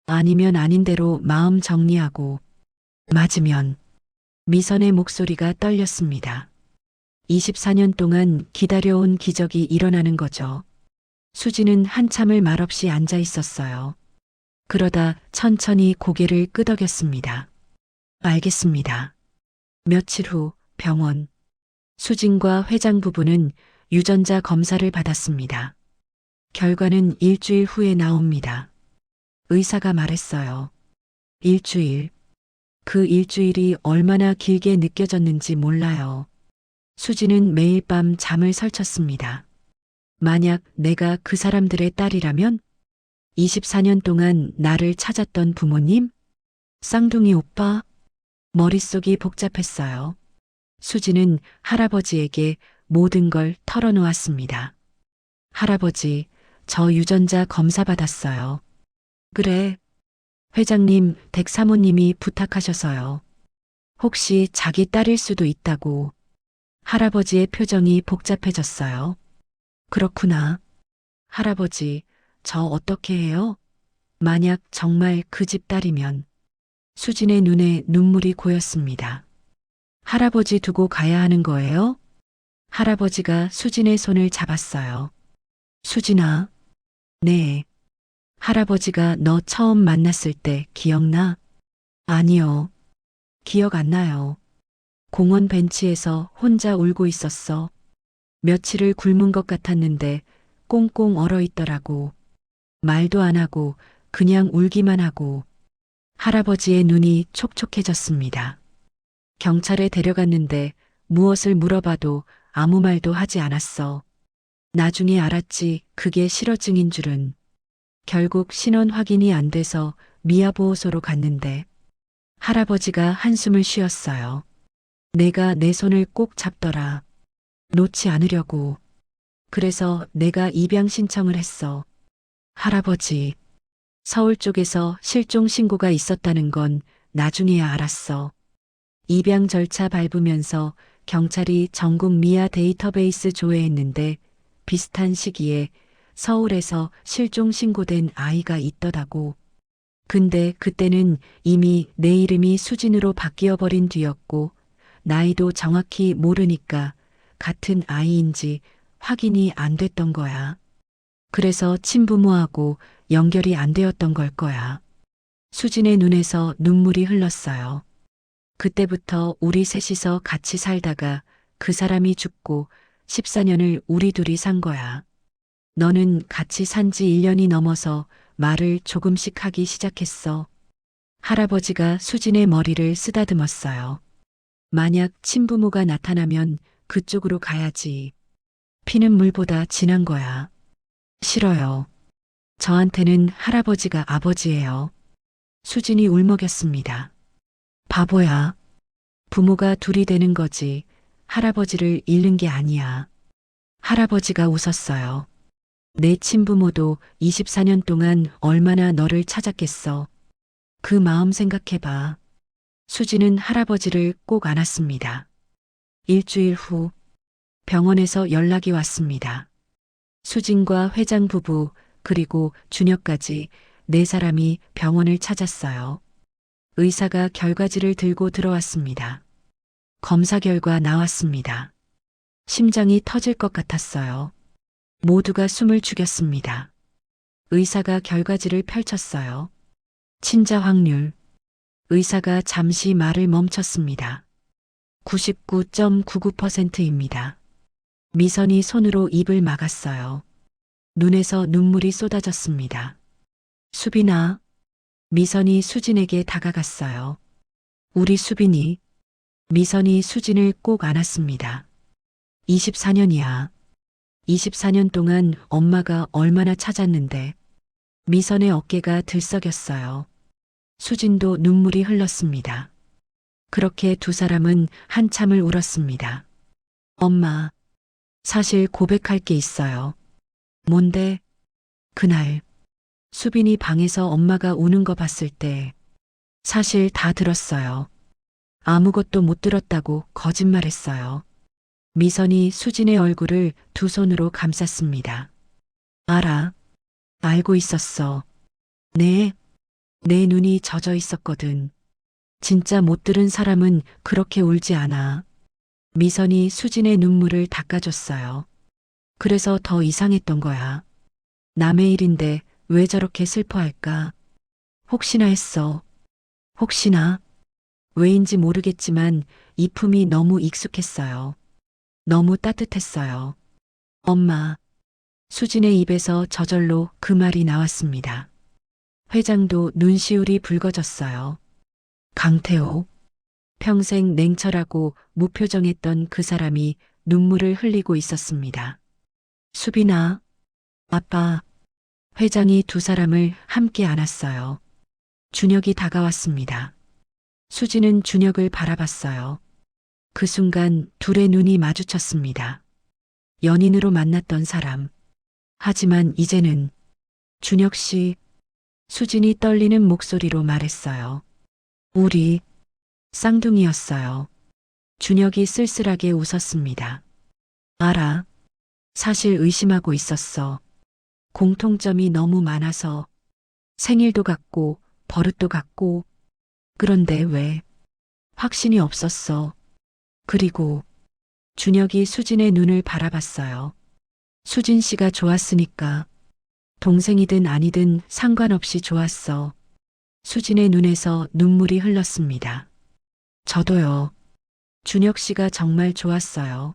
아니면 아닌 대로 마음 정리하고. 맞으면. 미선의 목소리가 떨렸습니다. 24년 동안 기다려온 기적이 일어나는 거죠. 수진은 한참을 말없이 앉아 있었어요. 그러다 천천히 고개를 끄덕였습니다. 알겠습니다. 며칠 후 병원. 수진과 회장 부부는 유전자 검사를 받았습니다. 결과는 일주일 후에 나옵니다. 의사가 말했어요. 일주일. 그 일주일이 얼마나 길게 느껴졌는지 몰라요. 수진은 매일 밤 잠을 설쳤습니다. 만약 내가 그 사람들의 딸이라면 24년 동안 나를 찾았던 부모님? 쌍둥이 오빠? 머릿속이 복잡했어요. 수진은 할아버지에게 모든 걸 털어놓았습니다. 할아버지, 저 유전자 검사 받았어요. 그래. 회장님, 댁 사모님이 부탁하셔서요. 혹시 자기 딸일 수도 있다고. 할아버지의 표정이 복잡해졌어요. 그렇구나. 할아버지, 저 어떻게 해요? 만약 정말 그 집 딸이면. 수진의 눈에 눈물이 고였습니다. 할아버지 두고 가야 하는 거예요? 할아버지가 수진의 손을 잡았어요. 수진아. 네. 할아버지가 너 처음 만났을 때 기억나? 아니요. 기억 안 나요. 공원 벤치에서 혼자 울고 있었어. 며칠을 굶은 것 같았는데 꽁꽁 얼어 있더라고. 말도 안 하고 그냥 울기만 하고. 할아버지의 눈이 촉촉해졌습니다. 경찰에 데려갔는데 무엇을 물어봐도 아무 말도 하지 않았어. 나중에 알았지 그게 실어증인 줄은. 결국 신원 확인이 안 돼서 미아보호소로 갔는데 할아버지가 한숨을 쉬었어요. 내가 내 손을 꼭 잡더라. 놓지 않으려고. 그래서 내가 입양 신청을 했어. 할아버지, 서울 쪽에서 실종 신고가 있었다는 건 나중에야 알았어. 입양 절차 밟으면서 경찰이 전국 미아 데이터베이스 조회했는데 비슷한 시기에 서울에서 실종 신고된 아이가 있더라고. 근데 그때는 이미 내 이름이 수진으로 바뀌어 버린 뒤였고 나이도 정확히 모르니까 같은 아이인지 확인이 안 됐던 거야. 그래서 친부모하고 연결이 안 되었던 걸 거야. 수진의 눈에서 눈물이 흘렀어요. 그때부터 우리 셋이서 같이 살다가 그 사람이 죽고 14년을 우리 둘이 산 거야. 너는 같이 산지 1년이 넘어서 말을 조금씩 하기 시작했어. 할아버지가 수진의 머리를 쓰다듬었어요. 만약 친부모가 나타나면 그쪽으로 가야지. 피는 물보다 진한 거야. 싫어요. 저한테는 할아버지가 아버지예요. 수진이 울먹였습니다. 바보야. 부모가 둘이 되는 거지. 할아버지를 잃는 게 아니야. 할아버지가 웃었어요. 내 친부모도 24년 동안 얼마나 너를 찾았겠어. 그 마음 생각해봐. 수지는 할아버지를 꼭 안았습니다. 일주일 후 병원에서 연락이 왔습니다. 수진과 회장 부부 그리고 준혁까지 네 사람이 병원을 찾았어요. 의사가 결과지를 들고 들어왔습니다. 검사 결과 나왔습니다. 심장이 터질 것 같았어요. 모두가 숨을 죽였습니다. 의사가 결과지를 펼쳤어요. 친자 확률. 의사가 잠시 말을 멈췄습니다. 99.99%입니다. 미선이 손으로 입을 막았어요. 눈에서 눈물이 쏟아졌습니다. 수빈아. 미선이 수진에게 다가갔어요. 우리 수빈이. 미선이 수진을 꼭 안았습니다. 24년이야. 24년 동안 엄마가 얼마나 찾았는데. 미선의 어깨가 들썩였어요. 수진도 눈물이 흘렀습니다. 그렇게 두 사람은 한참을 울었습니다. 엄마, 사실 고백할 게 있어요. 뭔데? 그날 수빈이 방에서 엄마가 우는 거 봤을 때 사실 다 들었어요. 아무것도 못 들었다고 거짓말했어요. 미선이 수진의 얼굴을 두 손으로 감쌌습니다. 알아. 알고 있었어. 네. 내 눈이 젖어 있었거든. 진짜 못 들은 사람은 그렇게 울지 않아. 미선이 수진의 눈물을 닦아줬어요. 그래서 더 이상했던 거야. 남의 일인데 왜 저렇게 슬퍼할까? 혹시나 했어. 혹시나. 왜인지 모르겠지만 이 품이 너무 익숙했어요. 너무 따뜻했어요. 엄마. 수진의 입에서 저절로 그 말이 나왔습니다. 회장도 눈시울이 붉어졌어요. 강태호. 평생 냉철하고 무표정했던 그 사람이 눈물을 흘리고 있었습니다. 수빈아. 아빠. 회장이 두 사람을 함께 안았어요. 준혁이 다가왔습니다. 수진은 준혁을 바라봤어요. 그 순간 둘의 눈이 마주쳤습니다. 연인으로 만났던 사람. 하지만 이제는 준혁 씨, 수진이 떨리는 목소리로 말했어요. 우리 쌍둥이였어요. 준혁이 쓸쓸하게 웃었습니다. 알아. 사실 의심하고 있었어. 공통점이 너무 많아서 생일도 같고 버릇도 같고 그런데 왜 확신이 없었어. 그리고 준혁이 수진의 눈을 바라봤어요. 수진 씨가 좋았으니까 동생이든 아니든 상관없이 좋았어. 수진의 눈에서 눈물이 흘렀습니다. 저도요. 준혁 씨가 정말 좋았어요.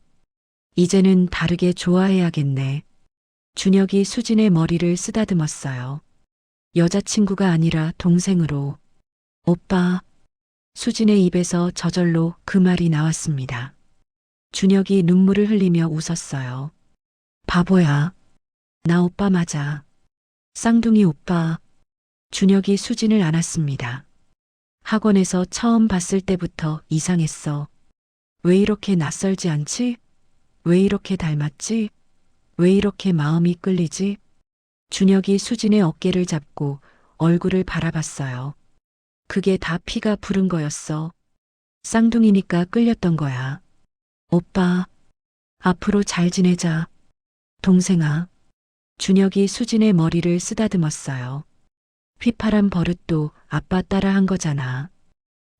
이제는 다르게 좋아해야겠네. 준혁이 수진의 머리를 쓰다듬었어요. 여자친구가 아니라 동생으로. 오빠. 수진의 입에서 저절로 그 말이 나왔습니다. 준혁이 눈물을 흘리며 웃었어요. 바보야. 나 오빠 맞아. 쌍둥이 오빠. 준혁이 수진을 안았습니다. 학원에서 처음 봤을 때부터 이상했어. 왜 이렇게 낯설지 않지? 왜 이렇게 닮았지? 왜 이렇게 마음이 끌리지? 준혁이 수진의 어깨를 잡고 얼굴을 바라봤어요. 그게 다 피가 부른 거였어. 쌍둥이니까 끌렸던 거야. 오빠, 앞으로 잘 지내자. 동생아. 준혁이 수진의 머리를 쓰다듬었어요. 휘파람 버릇도 아빠 따라 한 거잖아.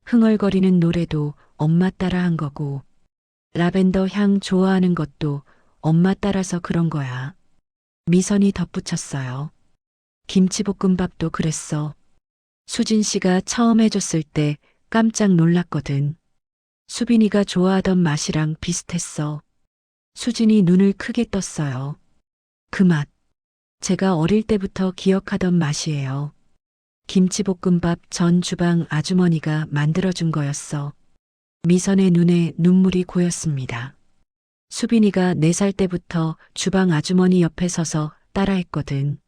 흥얼거리는 노래도 엄마 따라 한 거고, 라벤더 향 좋아하는 것도 엄마 따라서 그런 거야. 미선이 덧붙였어요. 김치볶음밥도 그랬어. 수진 씨가 처음 해줬을 때 깜짝 놀랐거든. 수빈이가 좋아하던 맛이랑 비슷했어. 수진이 눈을 크게 떴어요. 그 맛. 제가 어릴 때부터 기억하던 맛이에요. 김치볶음밥 전 주방 아주머니가 만들어준 거였어. 미선의 눈에 눈물이 고였습니다. 수빈이가 4살 때부터 주방 아주머니 옆에 서서 따라했거든.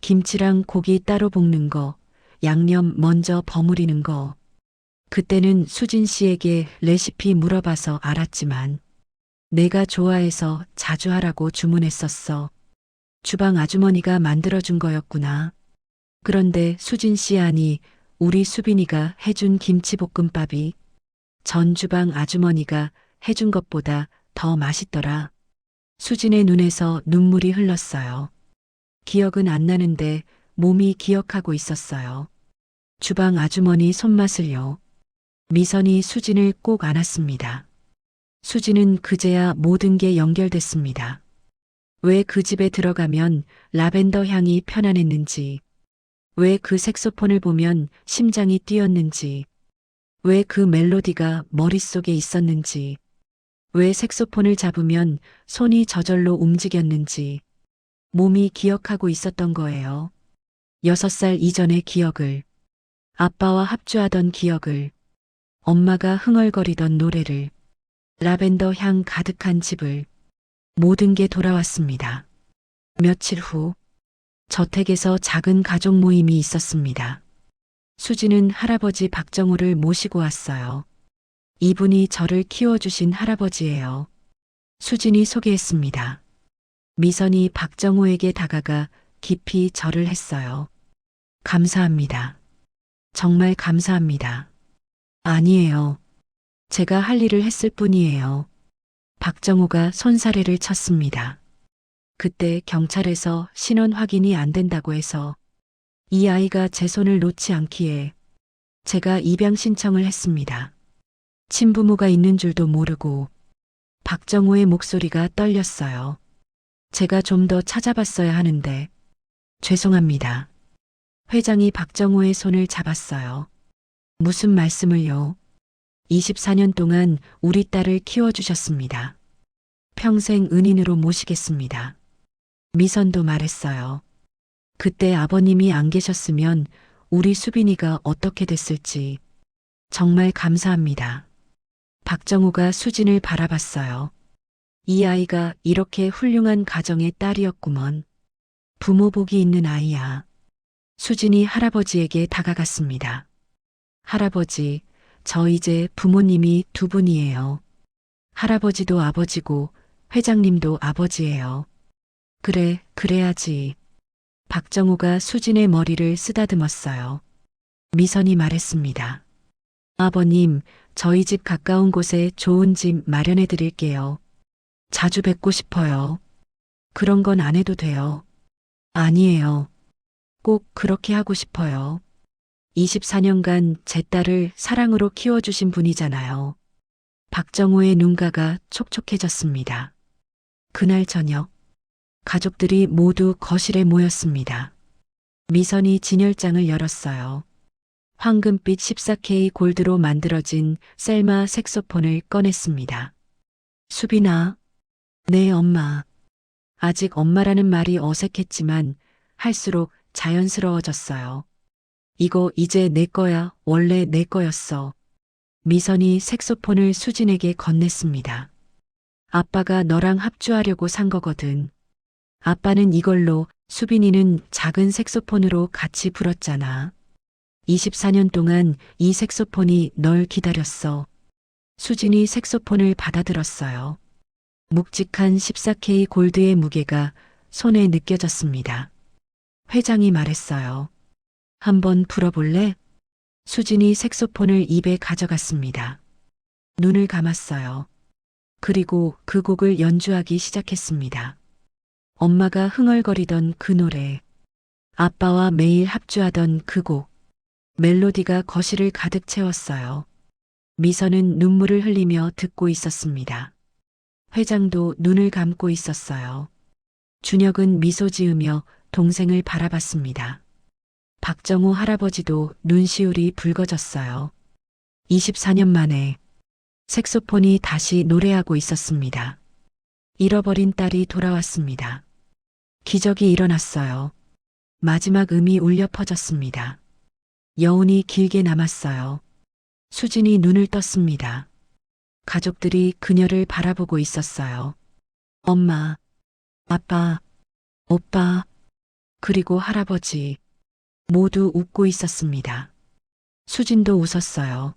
김치랑 고기 따로 볶는 거, 양념 먼저 버무리는 거. 그때는 수진 씨에게 레시피 물어봐서 알았지만 내가 좋아해서 자주 하라고 주문했었어. 주방 아주머니가 만들어준 거였구나. 그런데 수진 씨 아니 우리 수빈이가 해준 김치볶음밥이 전 주방 아주머니가 해준 것보다 더 맛있더라. 수진의 눈에서 눈물이 흘렀어요. 기억은 안 나는데 몸이 기억하고 있었어요. 주방 아주머니 손맛을요. 미선이 수진을 꼭 안았습니다. 수진은 그제야 모든 게 연결됐습니다. 왜 그 집에 들어가면 라벤더 향이 편안했는지, 왜 그 색소폰을 보면 심장이 뛰었는지, 왜 그 멜로디가 머릿속에 있었는지, 왜 색소폰을 잡으면 손이 저절로 움직였는지, 몸이 기억하고 있었던 거예요. 6살 이전의 기억을, 아빠와 합주하던 기억을, 엄마가 흥얼거리던 노래를, 라벤더 향 가득한 집을, 모든 게 돌아왔습니다. 며칠 후, 저택에서 작은 가족 모임이 있었습니다. 수지는 할아버지 박정호를 모시고 왔어요. 이분이 저를 키워주신 할아버지예요. 수진이 소개했습니다. 미선이 박정호에게 다가가 깊이 절을 했어요. 감사합니다. 정말 감사합니다. 아니에요. 제가 할 일을 했을 뿐이에요. 박정호가 손사래를 쳤습니다. 그때 경찰에서 신원 확인이 안 된다고 해서 이 아이가 제 손을 놓지 않기에 제가 입양 신청을 했습니다. 친부모가 있는 줄도 모르고 박정호의 목소리가 떨렸어요. 제가 좀 더 찾아봤어야 하는데 죄송합니다. 회장이 박정호의 손을 잡았어요. 무슨 말씀을요? 24년 동안 우리 딸을 키워주셨습니다. 평생 은인으로 모시겠습니다. 미선도 말했어요. 그때 아버님이 안 계셨으면 우리 수빈이가 어떻게 됐을지 정말 감사합니다. 박정호가 수진을 바라봤어요. 이 아이가 이렇게 훌륭한 가정의 딸이었구먼. 부모 복이 있는 아이야. 수진이 할아버지에게 다가갔습니다. 할아버지, 저 이제 부모님이 2분이에요. 할아버지도 아버지고 회장님도 아버지예요. 그래, 그래야지. 박정호가 수진의 머리를 쓰다듬었어요. 미선이 말했습니다. 아버님, 저희 집 가까운 곳에 좋은 집 마련해 드릴게요. 자주 뵙고 싶어요. 그런 건 안 해도 돼요. 아니에요. 꼭 그렇게 하고 싶어요. 24년간 제 딸을 사랑으로 키워주신 분이잖아요. 박정호의 눈가가 촉촉해졌습니다. 그날 저녁, 가족들이 모두 거실에 모였습니다. 미선이 진열장을 열었어요. 황금빛 14K 골드로 만들어진 셀마 색소폰을 꺼냈습니다. 수빈아, 네 엄마. 아직 엄마라는 말이 어색했지만 할수록 자연스러워졌어요. 이거 이제 내 거야. 원래 내 거였어. 미선이 색소폰을 수진에게 건넸습니다. 아빠가 너랑 합주하려고 산 거거든. 아빠는 이걸로, 수빈이는 작은 색소폰으로 같이 불었잖아. 24년 동안 이 색소폰이 널 기다렸어. 수진이 색소폰을 받아들었어요. 묵직한 14K 골드의 무게가 손에 느껴졌습니다. 회장이 말했어요. 한번 불어볼래? 수진이 색소폰을 입에 가져갔습니다. 눈을 감았어요. 그리고 그 곡을 연주하기 시작했습니다. 엄마가 흥얼거리던 그 노래, 아빠와 매일 합주하던 그 곡, 멜로디가 거실을 가득 채웠어요. 미선은 눈물을 흘리며 듣고 있었습니다. 회장도 눈을 감고 있었어요. 준혁은 미소 지으며 동생을 바라봤습니다. 박정우 할아버지도 눈시울이 붉어졌어요. 24년 만에 색소폰이 다시 노래하고 있었습니다. 잃어버린 딸이 돌아왔습니다. 기적이 일어났어요. 마지막 음이 울려 퍼졌습니다. 여운이 길게 남았어요. 수진이 눈을 떴습니다. 가족들이 그녀를 바라보고 있었어요. 엄마, 아빠, 오빠, 그리고 할아버지 모두 웃고 있었습니다. 수진도 웃었어요.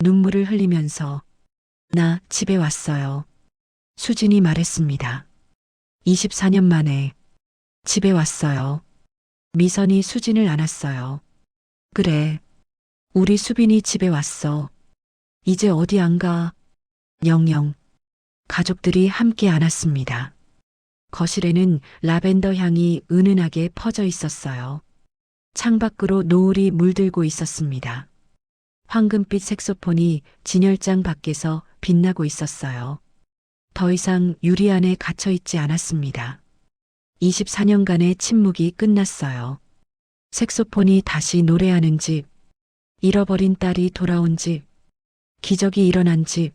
눈물을 흘리면서 나 집에 왔어요. 수진이 말했습니다. 24년 만에 집에 왔어요. 미선이 수진을 안았어요. 그래, 우리 수빈이 집에 왔어. 이제 어디 안 가? 영영. 가족들이 함께 안았습니다. 거실에는 라벤더 향이 은은하게 퍼져 있었어요. 창밖으로 노을이 물들고 있었습니다. 황금빛 색소폰이 진열장 밖에서 빛나고 있었어요. 더 이상 유리 안에 갇혀 있지 않았습니다. 24년간의 침묵이 끝났어요. 색소폰이 다시 노래하는 집, 잃어버린 딸이 돌아온 집, 기적이 일어난 집,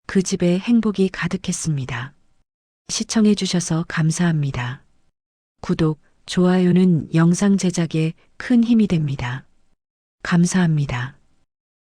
그 집에 행복이 가득했습니다. 시청해 주셔서 감사합니다. 구독, 좋아요는 영상 제작에 큰 힘이 됩니다. 감사합니다.